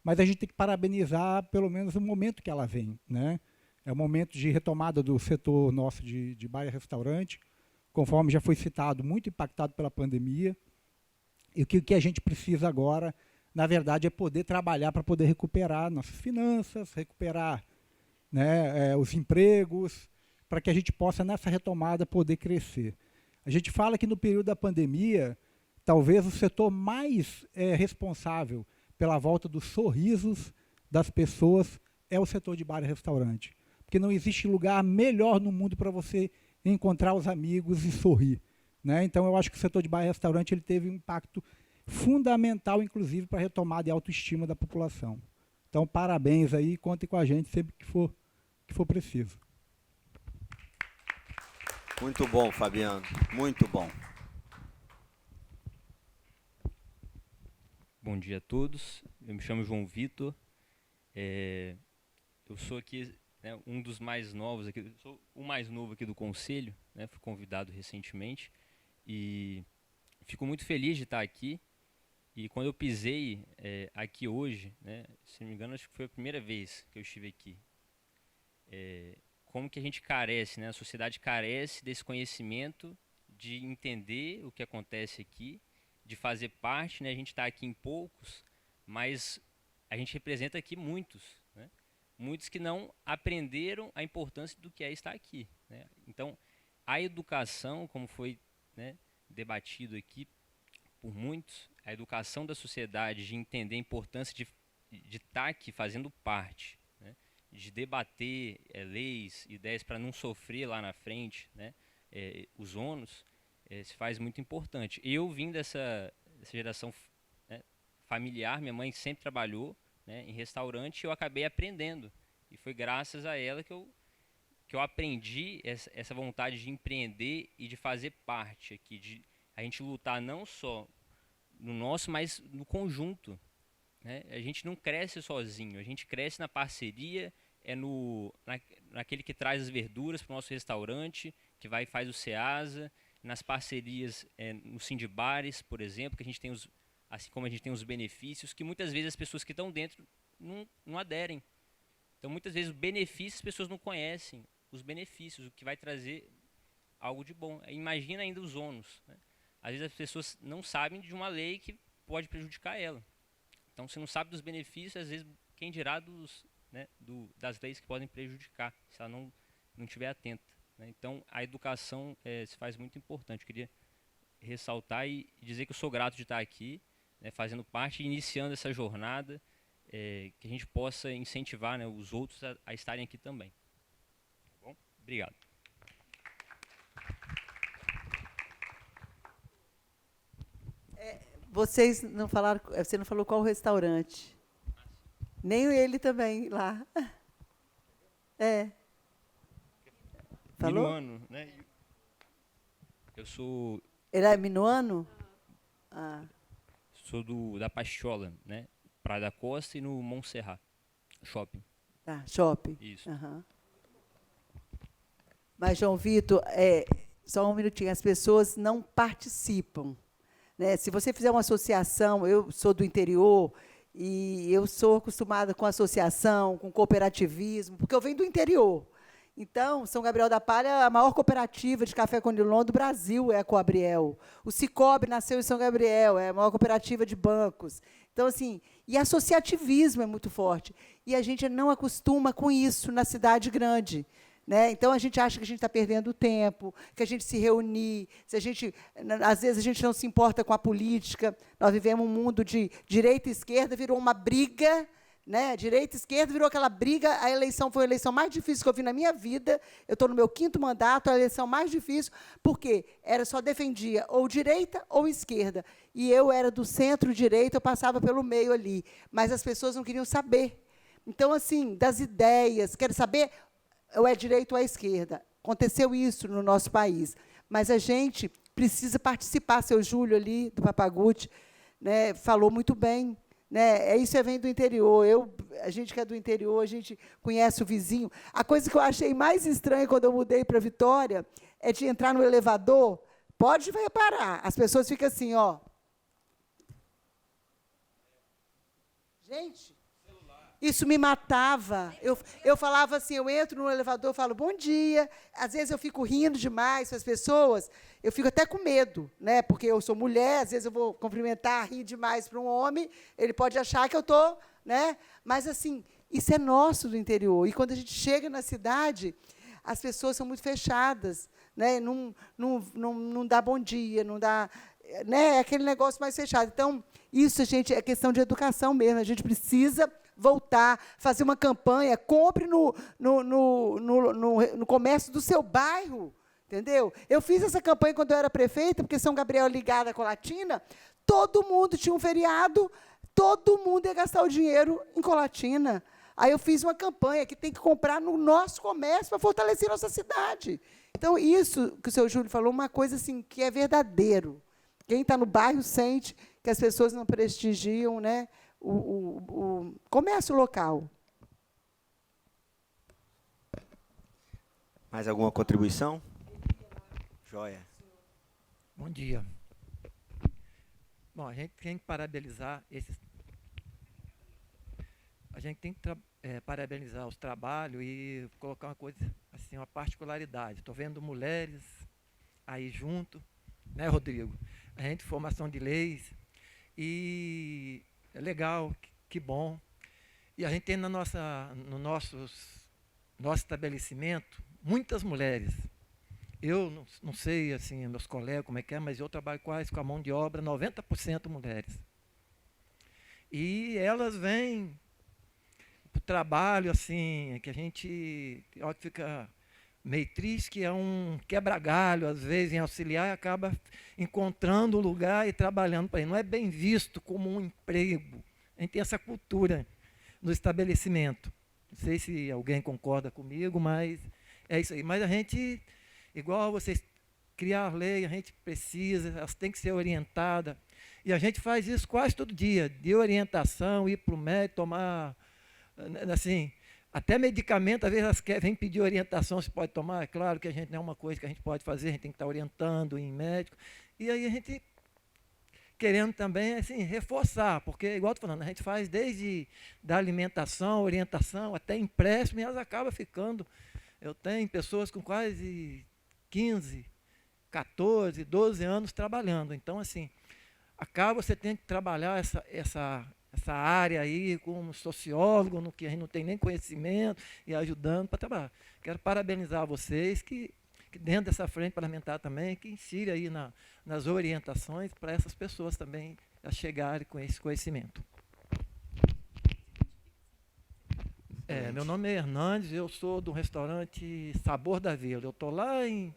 mas a gente tem que parabenizar pelo menos o momento que ela vem, né? É um momento de retomada do setor nosso de bar e restaurante, conforme já foi citado, muito impactado pela pandemia. E o que a gente precisa agora, na verdade, é poder trabalhar para poder recuperar nossas finanças, recuperar, né, os empregos, para que a gente possa, nessa retomada, poder crescer. A gente fala que no período da pandemia, talvez o setor mais responsável pela volta dos sorrisos das pessoas é o setor de bar e restaurante. Porque não existe lugar melhor no mundo para você encontrar os amigos e sorrir, né? Então, eu acho que o setor de bar e restaurante ele teve um impacto fundamental, inclusive, para a retomada de autoestima da população. Então, parabéns aí, contem com a gente sempre que for preciso. Muito bom, Fabiano, muito bom. Bom dia a todos, eu me chamo João Vitor, eu sou aqui, né, um dos mais novos aqui, sou o mais novo aqui do conselho, né, fui convidado recentemente e fico muito feliz de estar aqui. E quando eu pisei aqui hoje, né, se não me engano, acho que foi a primeira vez que eu estive aqui. Como que a gente carece, né, a sociedade carece desse conhecimento, de entender o que acontece aqui, de fazer parte, né, a gente está aqui em poucos, mas a gente representa aqui muitos, né, muitos que não aprenderam a importância do que é estar aqui, né. Então, a educação, como foi, né, debatido aqui por muitos, a educação da sociedade, de entender a importância de estar aqui fazendo parte, né, de debater leis, ideias para não sofrer lá na frente, né, os ônus, se faz muito importante. Eu vim dessa geração, né, familiar, minha mãe sempre trabalhou, né, em restaurante, e eu acabei aprendendo. E foi graças a ela que eu aprendi essa vontade de empreender e de fazer parte aqui, de a gente lutar não só no nosso, mas no conjunto, né? A gente não cresce sozinho, a gente cresce na parceria, naquele que traz as verduras para o nosso restaurante, que vai e faz o Ceasa, nas parcerias no Sindibares, por exemplo, que a gente tem assim como a gente tem os benefícios, que muitas vezes as pessoas que estão dentro não aderem. Então, muitas vezes, os benefícios as pessoas não conhecem, os benefícios, o que vai trazer algo de bom. Imagina ainda os ônus, né? Às vezes as pessoas não sabem de uma lei que pode prejudicar ela. Então, se não sabe dos benefícios, às vezes, quem dirá das leis que podem prejudicar, se ela não estiver atenta, né? Então, a educação se faz muito importante. Eu queria ressaltar e dizer que eu sou grato de estar aqui, né, fazendo parte e iniciando essa jornada, que a gente possa incentivar, né, os outros a estarem aqui também. Tá bom? Obrigado. Vocês não falaram, você não falou qual restaurante. Nem ele também lá. Falou? Minuano, né? Eu sou... Ele é minuano? Sou da Pachola, né? Praia da Costa e no Montserrat Shopping. Shopping. Isso. Uhum. Mas, João Vitor, só um minutinho, as pessoas não participam, né? Se você fizer uma associação, eu sou do interior e eu sou acostumada com associação, com cooperativismo, porque eu venho do interior. Então, São Gabriel da Palha é a maior cooperativa de café Conilon do Brasil, é a Coabriel. O Cicobi nasceu em São Gabriel, é a maior cooperativa de bancos. Então, assim, e associativismo é muito forte. E a gente não acostuma com isso na cidade grande, né? Então, a gente acha que a gente está perdendo tempo, que a gente se reunir, às vezes a gente não se importa com a política. Nós vivemos um mundo de direita e esquerda, virou uma briga, né? Direita e esquerda virou aquela briga. A eleição foi a eleição mais difícil que eu vi na minha vida. Eu estou no meu 5º mandato, a eleição mais difícil, porque só defendia ou direita ou esquerda. E eu era do centro-direita, eu passava pelo meio ali. Mas as pessoas não queriam saber. Então, assim, das ideias, querem saber ou é direita ou é esquerda. Aconteceu isso no nosso país. Mas a gente precisa participar. Seu Júlio ali, do Papaguti, né, falou muito bem. Né? Isso vem do interior. A gente que é do interior, a gente conhece o vizinho. A coisa que eu achei mais estranha quando eu mudei para Vitória é de entrar no elevador. Pode reparar, as pessoas ficam assim, ó. Gente, isso me matava. Eu falava assim, eu entro no elevador, eu falo, bom dia. Às vezes eu fico rindo demais com as pessoas, eu fico até com medo, né? Porque eu sou mulher, às vezes eu vou cumprimentar, rir demais para um homem, ele pode achar que eu estou, né? Mas, assim, isso é nosso do interior. E quando a gente chega na cidade, as pessoas são muito fechadas, né? Não dá bom dia, não dá... Né? É aquele negócio mais fechado. Então, isso, gente, é questão de educação mesmo. A gente precisa voltar, fazer uma campanha, compre no comércio do seu bairro, entendeu? Eu fiz essa campanha quando eu era prefeita, porque São Gabriel é ligada à Colatina, todo mundo tinha um feriado, todo mundo ia gastar o dinheiro em Colatina. Aí eu fiz uma campanha que tem que comprar no nosso comércio para fortalecer nossa cidade. Então, isso que o seu Júlio falou, uma coisa assim, que é verdadeiro. Quem está no bairro sente que as pessoas não prestigiam, né, o comércio local. Mais alguma contribuição? Joia. Bom dia. Bom, a gente tem que parabenizar esses... A gente tem que parabenizar os trabalhos e colocar uma coisa, assim, uma particularidade. Estou vendo mulheres aí junto, né, Rodrigo? A gente, formação de leis, e é legal, que bom. E a gente tem no nosso estabelecimento muitas mulheres. Eu não sei, assim, meus colegas como é que é, mas eu trabalho quase com a mão de obra 90% mulheres. E elas vêm para o trabalho, assim, que a gente fica meio triste, que é um quebra-galho, às vezes, em auxiliar, e acaba encontrando um lugar e trabalhando para ele. Não é bem visto como um emprego. A gente tem essa cultura no estabelecimento. Não sei se alguém concorda comigo, mas é isso aí. Mas a gente, igual vocês, criar lei, a gente precisa, elas têm que ser orientadas. E a gente faz isso quase todo dia, de orientação, ir para o médico, tomar, assim, até medicamento, às vezes elas vêm pedir orientação se pode tomar. É claro que a gente não é uma coisa que a gente pode fazer, a gente tem que estar orientando em médico. E aí a gente querendo também, assim, reforçar, porque, igual estou falando, a gente faz desde da alimentação, orientação, até empréstimo, e elas acabam ficando. Eu tenho pessoas com quase 15, 14, 12 anos trabalhando. Então, assim, acaba você tem que trabalhar essa área aí como sociólogo, no que a gente não tem nem conhecimento, e ajudando para trabalhar. Quero parabenizar vocês que dentro dessa frente parlamentar também, que insira aí nas orientações para essas pessoas também a chegarem com esse conhecimento. Meu nome é Hernandes, eu sou do restaurante Sabor da Vila. Eu estou lá em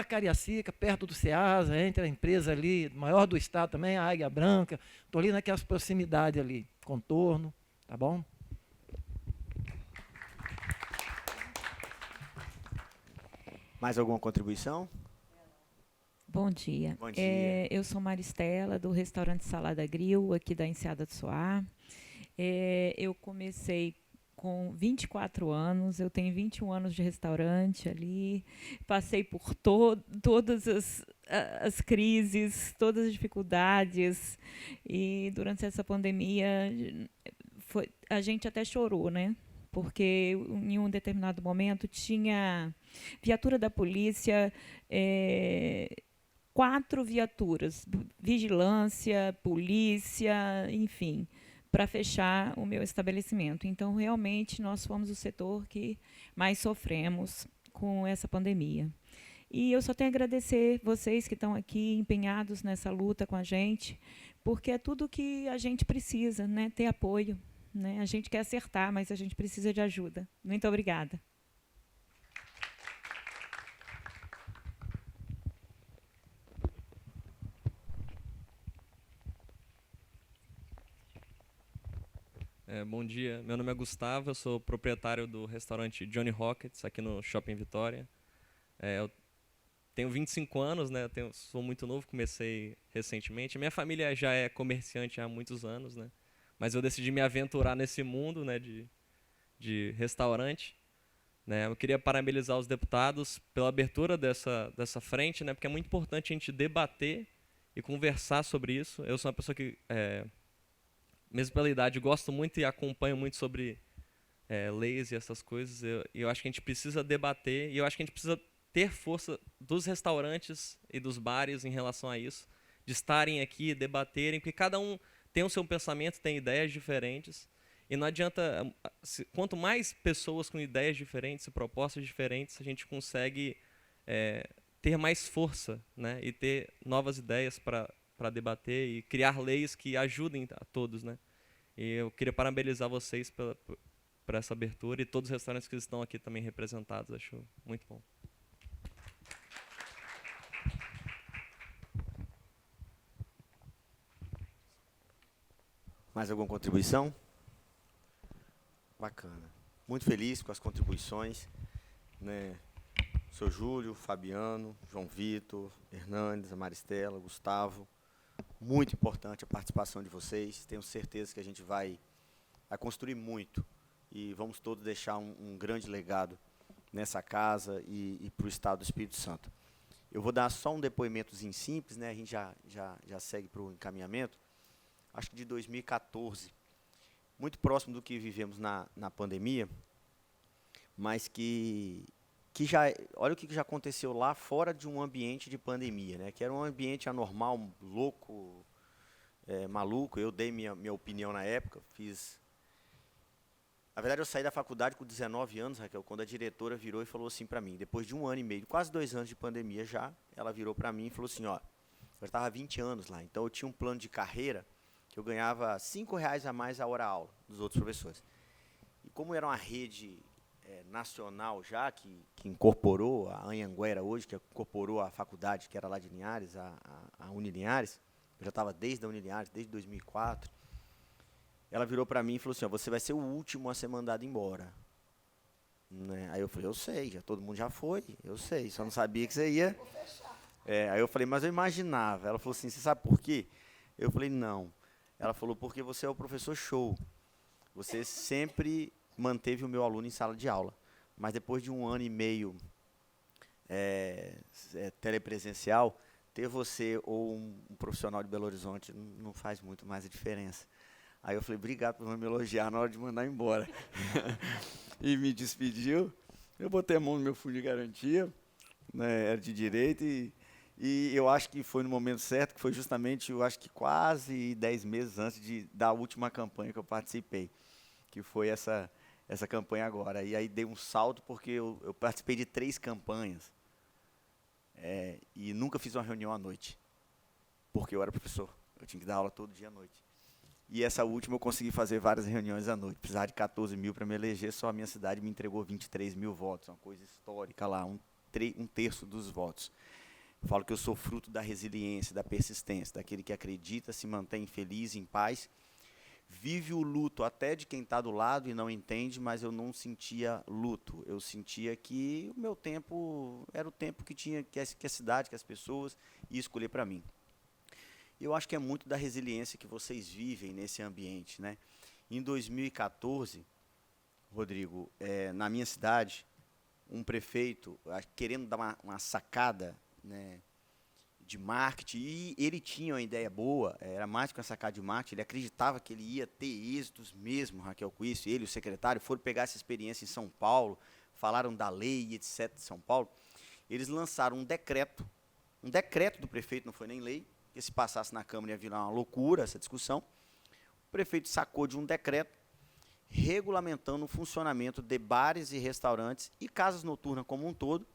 Cariacica, perto do Ceasa, entre a empresa ali, maior do estado também, a Águia Branca. Estou ali naquelas proximidades ali, contorno, tá bom? Mais alguma contribuição? Bom dia. Bom dia. Eu sou Maristela, do restaurante Salada Grill, aqui da Enseada do Soar. Eu comecei com 24 anos, eu tenho 21 anos de restaurante ali, passei por todas as crises, todas as dificuldades, e durante essa pandemia a gente até chorou, né? Porque em um determinado momento tinha viatura da polícia, 4 viaturas, vigilância, polícia, enfim, para fechar o meu estabelecimento. Então, realmente, nós fomos o setor que mais sofremos com essa pandemia. E eu só tenho a agradecer vocês que estão aqui empenhados nessa luta com a gente, porque é tudo que a gente precisa, né? Ter apoio. Né? A gente quer acertar, mas a gente precisa de ajuda. Muito obrigada. Bom dia, meu nome é Gustavo, eu sou proprietário do restaurante Johnny Rockets, aqui no Shopping Vitória. Eu tenho 25 anos, né? Sou muito novo, comecei recentemente. Minha família já é comerciante há muitos anos, né? Mas eu decidi me aventurar nesse mundo, né, de restaurante. Né? Eu queria parabenizar os deputados pela abertura dessa frente, né, porque é muito importante a gente debater e conversar sobre isso. Eu sou uma pessoa que, mesmo pela idade, gosto muito e acompanho muito sobre leis e essas coisas. Eu acho que a gente precisa debater e eu acho que a gente precisa ter força dos restaurantes e dos bares em relação a isso, de estarem aqui, debaterem, porque cada um tem o seu pensamento, tem ideias diferentes, e não adianta, quanto mais pessoas com ideias diferentes e propostas diferentes, a gente consegue ter mais força, né, e ter novas ideias para debater e criar leis que ajudem a todos, né. E eu queria parabenizar vocês por essa abertura e todos os restaurantes que estão aqui também representados. Acho muito bom. Mais alguma contribuição? Bacana. Muito feliz com as contribuições, né? Seu Júlio, Fabiano, João Vitor, Hernandes, a Maristela, Gustavo. Muito importante a participação de vocês. Tenho certeza que a gente vai construir muito e vamos todos deixar um grande legado nessa casa e para o Estado do Espírito Santo. Eu vou dar só um depoimentozinho simples, né? A gente já segue para o encaminhamento. Acho que de 2014, muito próximo do que vivemos na pandemia, mas que já, olha o que já aconteceu lá fora de um ambiente de pandemia, né? Que era um ambiente anormal, louco, maluco. Eu dei minha opinião na época, Na verdade, eu saí da faculdade com 19 anos, Raquel, quando a diretora virou e falou assim para mim, depois de 1 ano e meio, quase 2 anos de pandemia já, ela virou para mim e falou assim, ó, eu estava há 20 anos lá, então eu tinha um plano de carreira que eu ganhava R$5 a mais a hora-aula dos outros professores. E como era uma rede nacional já, que incorporou a Anhanguera hoje, que incorporou a faculdade que era lá de Linhares, a Unilinhares, eu já estava desde a Unilinhares, desde 2004, ela virou para mim e falou assim, ó, você vai ser o último a ser mandado embora. Né? Aí eu falei, eu sei, todo mundo já foi, eu sei, só não sabia que você ia. Aí eu falei, mas eu imaginava. Ela falou assim, você sabe por quê? Eu falei, não. Ela falou, porque você é o professor show. Você sempre manteve o meu aluno em sala de aula. Mas depois de 1 ano e meio telepresencial, ter você ou um profissional de Belo Horizonte não faz muito mais a diferença. Aí eu falei, obrigado por não me elogiar na hora de mandar embora. E me despediu. Eu botei a mão no meu fundo de garantia, né, era de direito, e eu acho que foi no momento certo, que foi justamente, eu acho que quase 10 meses antes da última campanha que eu participei, que foi essa campanha agora. E aí dei um salto, porque eu participei de 3 campanhas, e nunca fiz uma reunião à noite, porque eu era professor, eu tinha que dar aula todo dia à noite. E essa última eu consegui fazer várias reuniões à noite, precisava de 14 mil para me eleger, só a minha cidade me entregou 23 mil votos, uma coisa histórica lá, um terço dos votos. Eu falo que eu sou fruto da resiliência, da persistência, daquele que acredita, se mantém feliz, em paz, vive o luto até de quem está do lado e não entende, mas eu não sentia luto, eu sentia que o meu tempo era o tempo que a cidade, que as pessoas iam escolher para mim. Eu acho que é muito da resiliência que vocês vivem nesse ambiente, né? Em 2014, Rodrigo, na minha cidade, um prefeito, querendo dar uma sacada, né, de marketing, e ele tinha uma ideia boa, era mais que uma sacada de marketing, ele acreditava que ele ia ter êxitos mesmo, Raquel, com isso, ele e o secretário foram pegar essa experiência em São Paulo, falaram da lei, etc., de São Paulo, eles lançaram um decreto do prefeito, não foi nem lei, que se passasse na Câmara ia virar uma loucura essa discussão. O prefeito sacou de um decreto regulamentando o funcionamento de bares e restaurantes e casas noturnas como um todo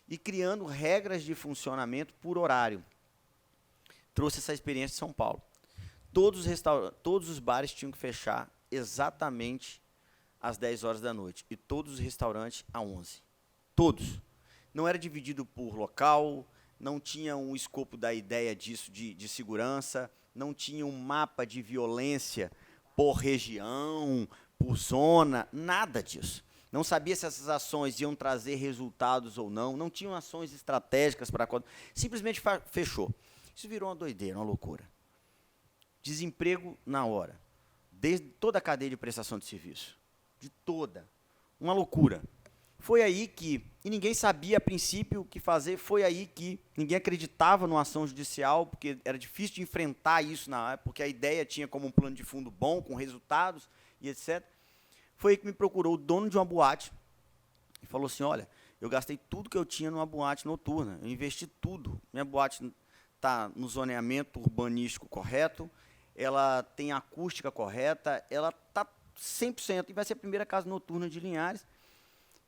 e criando regras de funcionamento por horário. Trouxe essa experiência de São Paulo. Todos os bares tinham que fechar exatamente às 10 horas da noite e todos os restaurantes às 11. Todos. Não era dividido por local, não tinha um escopo da ideia disso de segurança, não tinha um mapa de violência por região, por zona, nada disso. Não sabia se essas ações iam trazer resultados ou não, não tinham ações estratégicas para... Simplesmente fechou. Isso virou uma doideira, uma loucura. Desemprego na hora. Desde toda a cadeia de prestação de serviço. De toda. Uma loucura. Foi aí que, e ninguém sabia a princípio o que fazer, foi aí que ninguém acreditava numa ação judicial, porque era difícil de enfrentar isso na época, porque a ideia tinha como um plano de fundo bom, com resultados e etc. Foi aí que me procurou o dono de uma boate e falou assim, olha, eu gastei tudo que eu tinha numa boate noturna, eu investi tudo. Minha boate está no zoneamento urbanístico correto, ela tem a acústica correta, ela está 100%, e vai ser a primeira casa noturna de Linhares.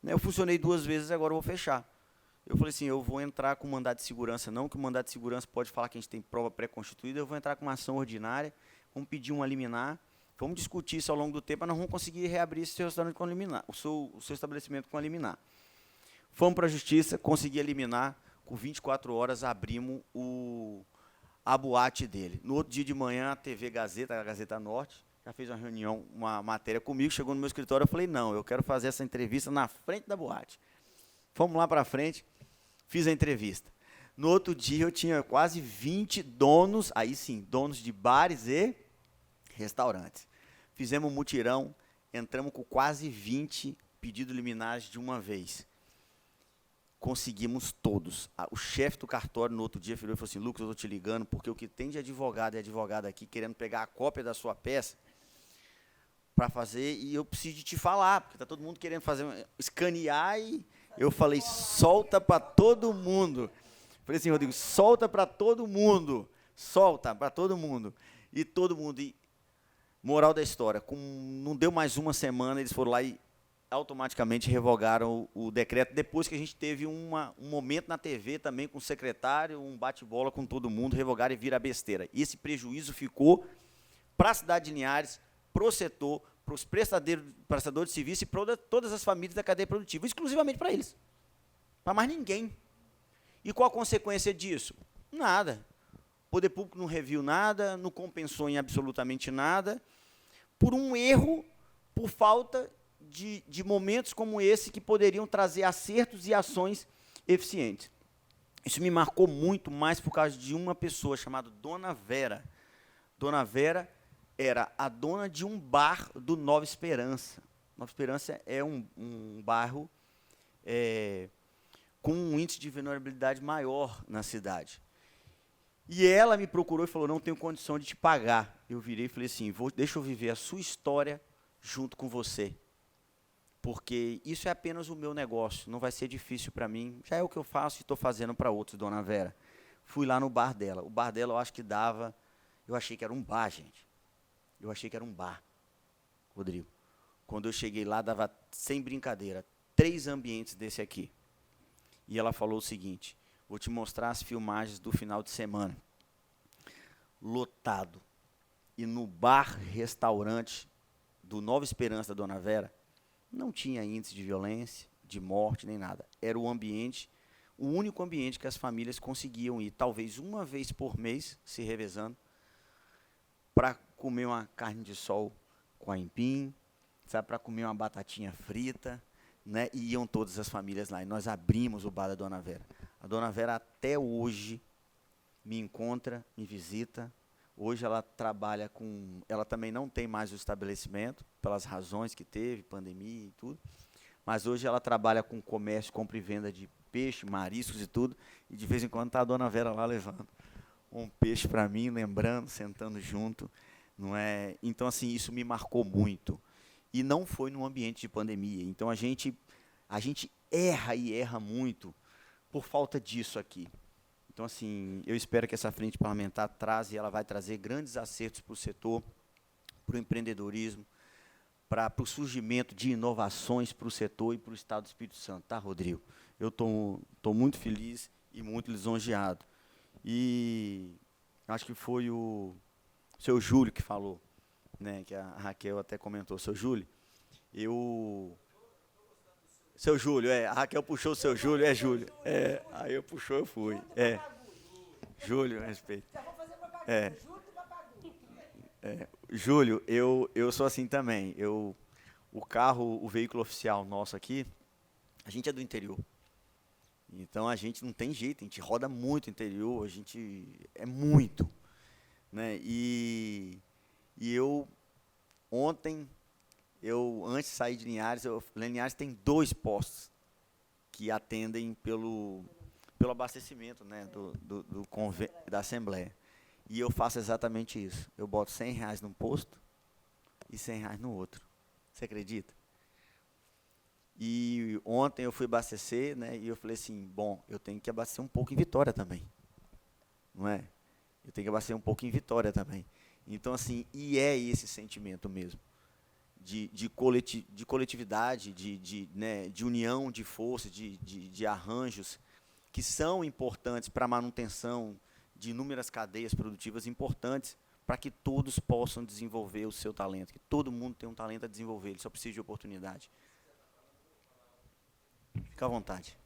Eu funcionei 2 vezes, agora eu vou fechar. Eu falei assim, eu vou entrar com mandado de segurança não, que o mandado de segurança pode falar que a gente tem prova pré-constituída, eu vou entrar com uma ação ordinária, vamos pedir uma liminar, Vamos discutir isso ao longo do tempo, mas nós vamos conseguir reabrir esse seu restaurante com liminar, o seu estabelecimento com a liminar. Fomos para a justiça, consegui eliminar, com 24 horas abrimos a boate dele. No outro dia de manhã, a TV Gazeta, a Gazeta Norte, já fez uma reunião, uma matéria comigo, chegou no meu escritório, eu falei, não, eu quero fazer essa entrevista na frente da boate. Fomos lá para frente, fiz a entrevista. No outro dia, eu tinha quase 20 donos, aí sim, donos de bares e restaurantes. Fizemos um mutirão, entramos com quase 20 pedidos liminares de uma vez. Conseguimos todos. O chefe do cartório, no outro dia, virou e falou assim, Lucas, eu estou te ligando, porque o que tem de advogado e advogada aqui, querendo pegar a cópia da sua peça, para fazer, e eu preciso de te falar, porque está todo mundo querendo fazer, escanear, e eu falei, solta para todo mundo. Falei assim, Rodrigo, solta para todo mundo. Solta para todo mundo. E todo mundo, e moral da história, não deu mais uma semana, eles foram lá e automaticamente revogaram o decreto, depois que a gente teve um momento na TV também com o secretário, um bate-bola com todo mundo, revogaram e vira besteira. E esse prejuízo ficou para a cidade de Linhares, para o setor, para os prestadores de serviço e para todas as famílias da cadeia produtiva, exclusivamente para eles. Para mais ninguém. E qual a consequência disso? Nada. O poder público não reviu nada, não compensou em absolutamente nada, por um erro, por falta de momentos como esse que poderiam trazer acertos e ações eficientes. Isso me marcou muito mais por causa de uma pessoa chamada Dona Vera. Dona Vera era a dona de um bar do Nova Esperança. Nova Esperança é um bairro com um índice de vulnerabilidade maior na cidade. E ela me procurou e falou, não tenho condição de te pagar. Eu virei e falei assim, deixa eu viver a sua história junto com você. Porque isso é apenas o meu negócio, não vai ser difícil para mim, já é o que eu faço e estou fazendo para outros, Dona Vera. Fui lá no bar dela, o bar dela eu acho que dava, eu achei que era um bar, gente, eu achei que era um bar, Rodrigo. Quando eu cheguei lá, dava, sem brincadeira, 3 ambientes desse aqui. E ela falou o seguinte, vou te mostrar as filmagens do final de semana, lotado, e no bar-restaurante do Nova Esperança da Dona Vera, não tinha índice de violência, de morte, nem nada. Era o ambiente, o único ambiente que as famílias conseguiam ir, talvez uma vez por mês, se revezando, para comer uma carne de sol com aipim, para comer uma batatinha frita, né? E iam todas as famílias lá. E nós abrimos o bar da Dona Vera. A Dona Vera até hoje me encontra, me visita. Hoje ela trabalha com... Ela também não tem mais o estabelecimento, pelas razões que teve, pandemia e tudo. Mas hoje ela trabalha com comércio, compra e venda de peixe, mariscos e tudo. E de vez em quando está a Dona Vera lá levando um peixe para mim, lembrando, sentando junto. Não é? Então, assim, isso me marcou muito. E não foi num ambiente de pandemia. Então, a gente erra e erra muito por falta disso aqui. Então, assim, eu espero que essa frente parlamentar traga, e ela vai trazer grandes acertos para o setor, para o empreendedorismo, para o surgimento de inovações para o setor e para o Estado do Espírito Santo, tá, Rodrigo? Eu estou muito feliz e muito lisonjeado. E acho que foi o seu Júlio que falou, né, que a Raquel até comentou, seu Júlio, Seu Júlio, a Raquel puxou o seu Júlio, Júlio. Aí eu puxou, eu fui. Júlio, respeito. Júlio, eu sou assim também. O veículo oficial nosso aqui, a gente é do interior. Então a gente não tem jeito, a gente roda muito no interior, a gente é muito. Né? E eu, ontem, antes de sair de Linhares, Linhares tem 2 postos que atendem pelo abastecimento, né, da Assembleia. E eu faço exatamente isso. Eu boto R$100 num posto e R$100 no outro. Você acredita? E ontem eu fui abastecer, né, e eu falei assim, bom, eu tenho que abastecer um pouco em Vitória também. Não é? Eu tenho que abastecer um pouco em Vitória também. Então, assim, e é esse sentimento mesmo. De coletividade, de união de forças, de arranjos, que são importantes para a manutenção de inúmeras cadeias produtivas importantes para que todos possam desenvolver o seu talento, que todo mundo tem um talento a desenvolver, ele só precisa de oportunidade. Fica à vontade.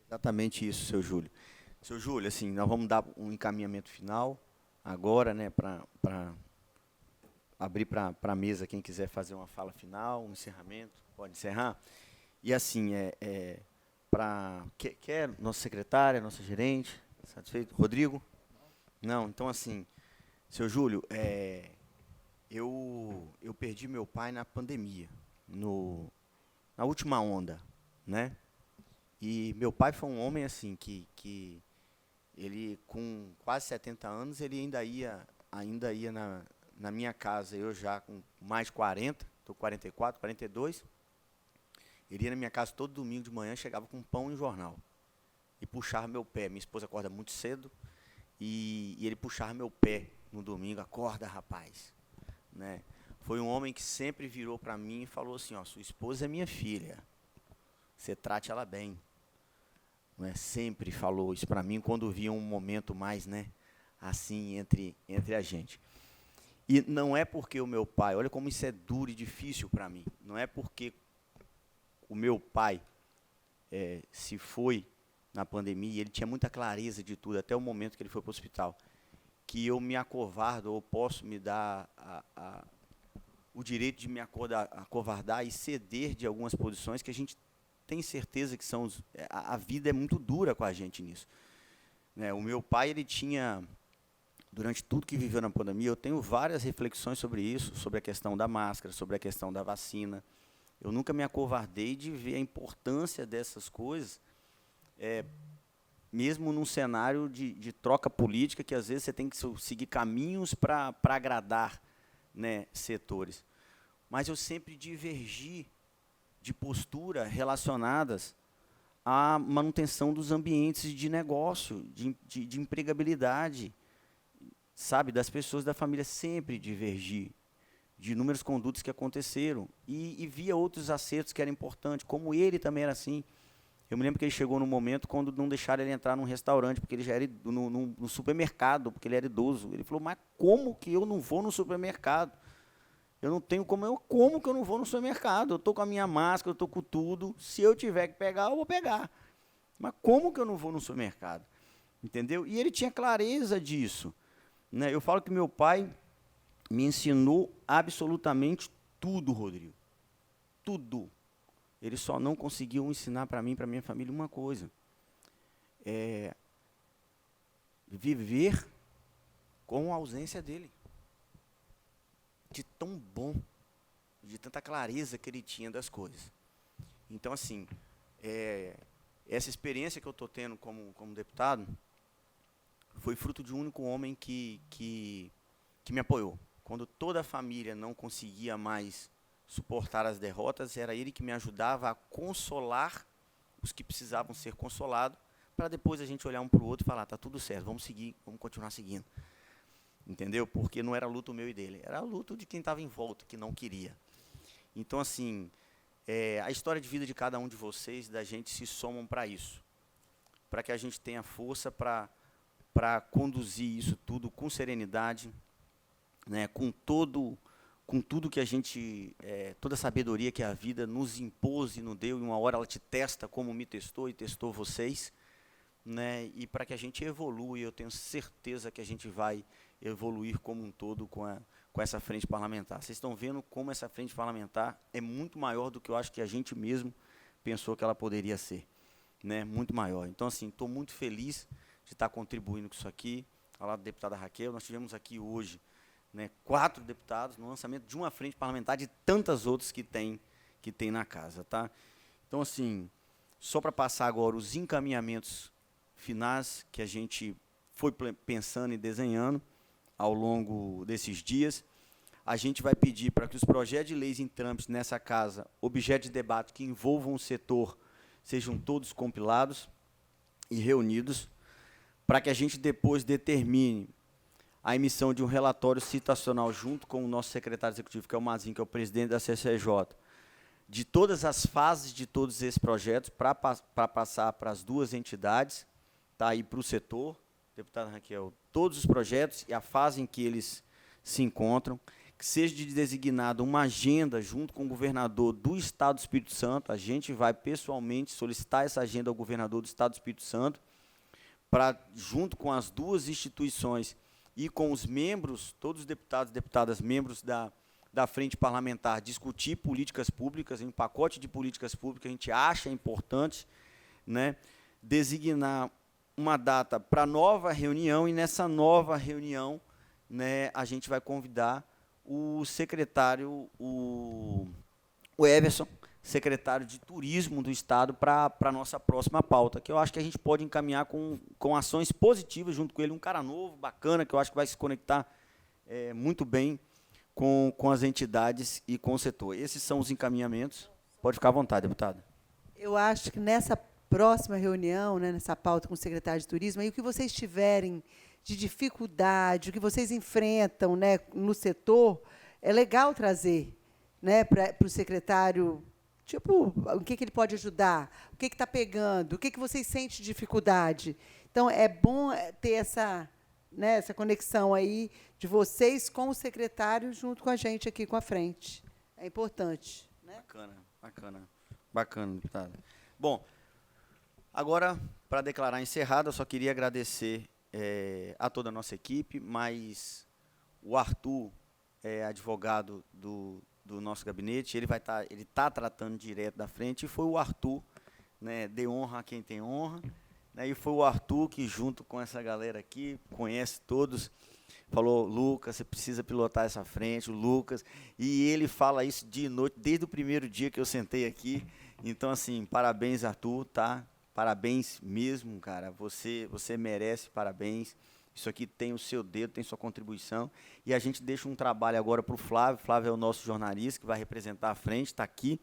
Exatamente isso, seu Júlio. Seu Júlio, assim, nós vamos dar um encaminhamento final agora, né, para abrir para a mesa quem quiser fazer uma fala final, um encerramento, pode encerrar. E assim, quer nossa secretária, nossa gerente, satisfeito? Rodrigo? Não, então assim, seu Júlio, eu perdi meu pai na pandemia, na última onda, né? E meu pai foi um homem assim que ele com quase 70 anos ele ainda ia na minha casa, eu já com mais de 40, estou 44, 42. Ele ia na minha casa todo domingo de manhã, chegava com pão e jornal e puxava meu pé. Minha esposa acorda muito cedo e ele puxava meu pé no domingo, acorda, rapaz, né? Foi um homem que sempre virou para mim e falou assim, ó, sua esposa é minha filha, você trate ela bem. Né, sempre falou isso para mim quando via um momento mais, né, assim, entre a gente. E não é porque o meu pai, olha como isso é duro e difícil para mim, não é porque o meu pai se foi na pandemia, ele tinha muita clareza de tudo, até o momento que ele foi para o hospital, que eu me acovardo ou posso me dar o direito de me acovardar e ceder de algumas posições que a gente tem certeza que são a vida é muito dura com a gente nisso, né? O meu pai, ele tinha, durante tudo que viveu na pandemia, eu tenho várias reflexões sobre isso, sobre a questão da máscara, sobre a questão da vacina. Eu nunca me acovardei de ver a importância dessas coisas, mesmo num cenário de troca política, que às vezes você tem que seguir caminhos para agradar, né, setores. Mas eu sempre divergi de postura relacionadas à manutenção dos ambientes de negócio, de empregabilidade, sabe, das pessoas da família, sempre divergir de inúmeras condutas que aconteceram e via outros acertos que eram importantes, como ele também era assim. Eu me lembro que ele chegou num momento quando não deixaram ele entrar num restaurante, porque ele já era no supermercado, porque ele era idoso. Ele falou, mas como que eu não vou no supermercado? Eu não tenho como que eu não vou no supermercado? Eu estou com a minha máscara, eu estou com tudo. Se eu tiver que pegar, eu vou pegar. Mas como que eu não vou no supermercado? Entendeu? E ele tinha clareza disso, né? Eu falo que meu pai me ensinou absolutamente tudo, Rodrigo. Tudo. Ele só não conseguiu ensinar para mim e para minha família uma coisa. Viver com a ausência dele. De tão bom, de tanta clareza que ele tinha das coisas. Então, assim, essa experiência que eu estou tendo como deputado foi fruto de um único homem que me apoiou. Quando toda a família não conseguia mais suportar as derrotas, era ele que me ajudava a consolar os que precisavam ser consolados, para depois a gente olhar um para o outro e falar, tá tudo certo, vamos seguir, vamos continuar seguindo. Entendeu? Porque não era luto meu e dele, era luto de quem estava em volta, que não queria. Então, assim, a história de vida de cada um de vocês, da gente, se somam para isso. Para que a gente tenha força para conduzir isso tudo com serenidade, né, com tudo que a gente, toda a sabedoria que a vida nos impôs e nos deu, e uma hora ela te testa como me testou e testou vocês, né, e para que a gente evolua, eu tenho certeza que a gente vai evoluir como um todo com essa frente parlamentar. Vocês estão vendo como essa frente parlamentar é muito maior do que eu acho que a gente mesmo pensou que ela poderia ser, né, muito maior. Então, assim, estou muito feliz de estar contribuindo com isso aqui. Ao lado da deputada Raquel, nós tivemos aqui hoje, né, 4 deputados no lançamento de uma frente parlamentar de tantas outras que tem na casa, tá? Então, assim, só para passar agora os encaminhamentos finais que a gente foi pensando e desenhando ao longo desses dias, a gente vai pedir para que os projetos de leis em trâmite nessa casa, objeto de debate que envolvam o setor, sejam todos compilados e reunidos, para que a gente depois determine a emissão de um relatório citacional junto com o nosso secretário executivo, que é o Mazinho, que é o presidente da CCJ, de todas as fases de todos esses projetos, para passar para as 2 entidades, tá, e para o setor, deputada Raquel, todos os projetos e a fase em que eles se encontram, que seja designada uma agenda junto com o governador do Estado do Espírito Santo. A gente vai pessoalmente solicitar essa agenda ao governador do Estado do Espírito Santo, para, junto com as 2 instituições e com os membros, todos os deputados e deputadas, membros da frente parlamentar, discutir políticas públicas, em um pacote de políticas públicas, a gente acha importante, né, designar uma data para nova reunião, e nessa nova reunião, né, a gente vai convidar o secretário, o Everson, secretário de Turismo do Estado, para a nossa próxima pauta, que eu acho que a gente pode encaminhar com ações positivas junto com ele, um cara novo, bacana, que eu acho que vai se conectar muito bem com as entidades e com o setor. Esses são os encaminhamentos. Pode ficar à vontade, deputada. Eu acho que nessa próxima reunião, né, nessa pauta com o secretário de Turismo, aí o que vocês tiverem de dificuldade, o que vocês enfrentam, né, no setor, é legal trazer, né, para o secretário. Tipo, o que ele pode ajudar? O que está pegando? O que vocês sentem de dificuldade? Então, é bom ter essa, né, essa conexão aí de vocês com o secretário junto com a gente aqui com a frente. É importante. Né? Bacana, deputada. Bom, agora, para declarar encerrada, eu só queria agradecer a toda a nossa equipe, mas o Arthur é advogado do nosso gabinete, ele está tratando direto da frente, e foi o Arthur, né, dê honra a quem tem honra, né, e foi o Arthur que, junto com essa galera aqui, conhece todos, falou: Lucas, você precisa pilotar essa frente, o Lucas, e ele fala isso dia e noite, desde o primeiro dia que eu sentei aqui. Então, assim, parabéns, Arthur, tá? Parabéns mesmo, cara, você merece parabéns. Isso aqui tem o seu dedo, tem sua contribuição. E a gente deixa um trabalho agora para o Flávio. O Flávio é o nosso jornalista que vai representar a frente, está aqui.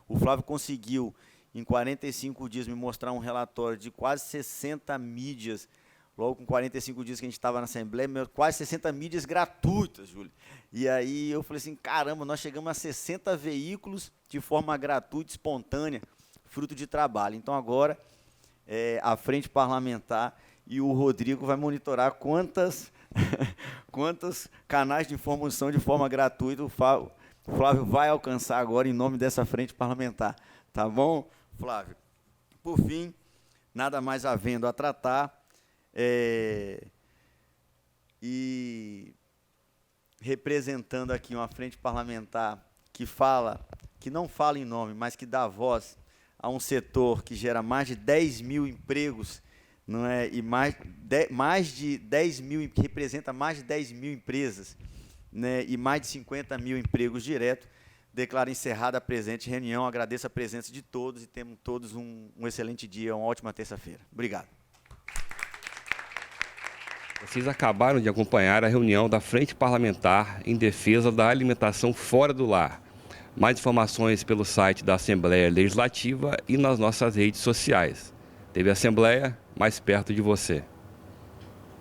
O Flávio conseguiu, em 45 dias, me mostrar um relatório de quase 60 mídias. Logo com 45 dias que a gente estava na Assembleia, quase 60 mídias gratuitas, Júlio. E aí eu falei assim, caramba, nós chegamos a 60 veículos de forma gratuita, espontânea, fruto de trabalho. Então agora, a frente parlamentar e o Rodrigo vai monitorar quantos canais de informação de forma gratuita o Flávio vai alcançar agora em nome dessa frente parlamentar. Tá bom, Flávio? Por fim, nada mais havendo a tratar, e representando aqui uma frente parlamentar que não fala em nome, mas que dá voz a um setor que gera mais de 10 mil empregos, não é? E mais de 10 mil, que representa mais de 10 mil empresas, né? E mais de 50 mil empregos diretos. Declaro encerrada a presente reunião, agradeço a presença de todos e temos todos um excelente dia, uma ótima terça-feira. Obrigado. Vocês acabaram de acompanhar a reunião da Frente Parlamentar em defesa da alimentação fora do lar. Mais informações pelo site da Assembleia Legislativa e nas nossas redes sociais. TV Assembleia, mais perto de você.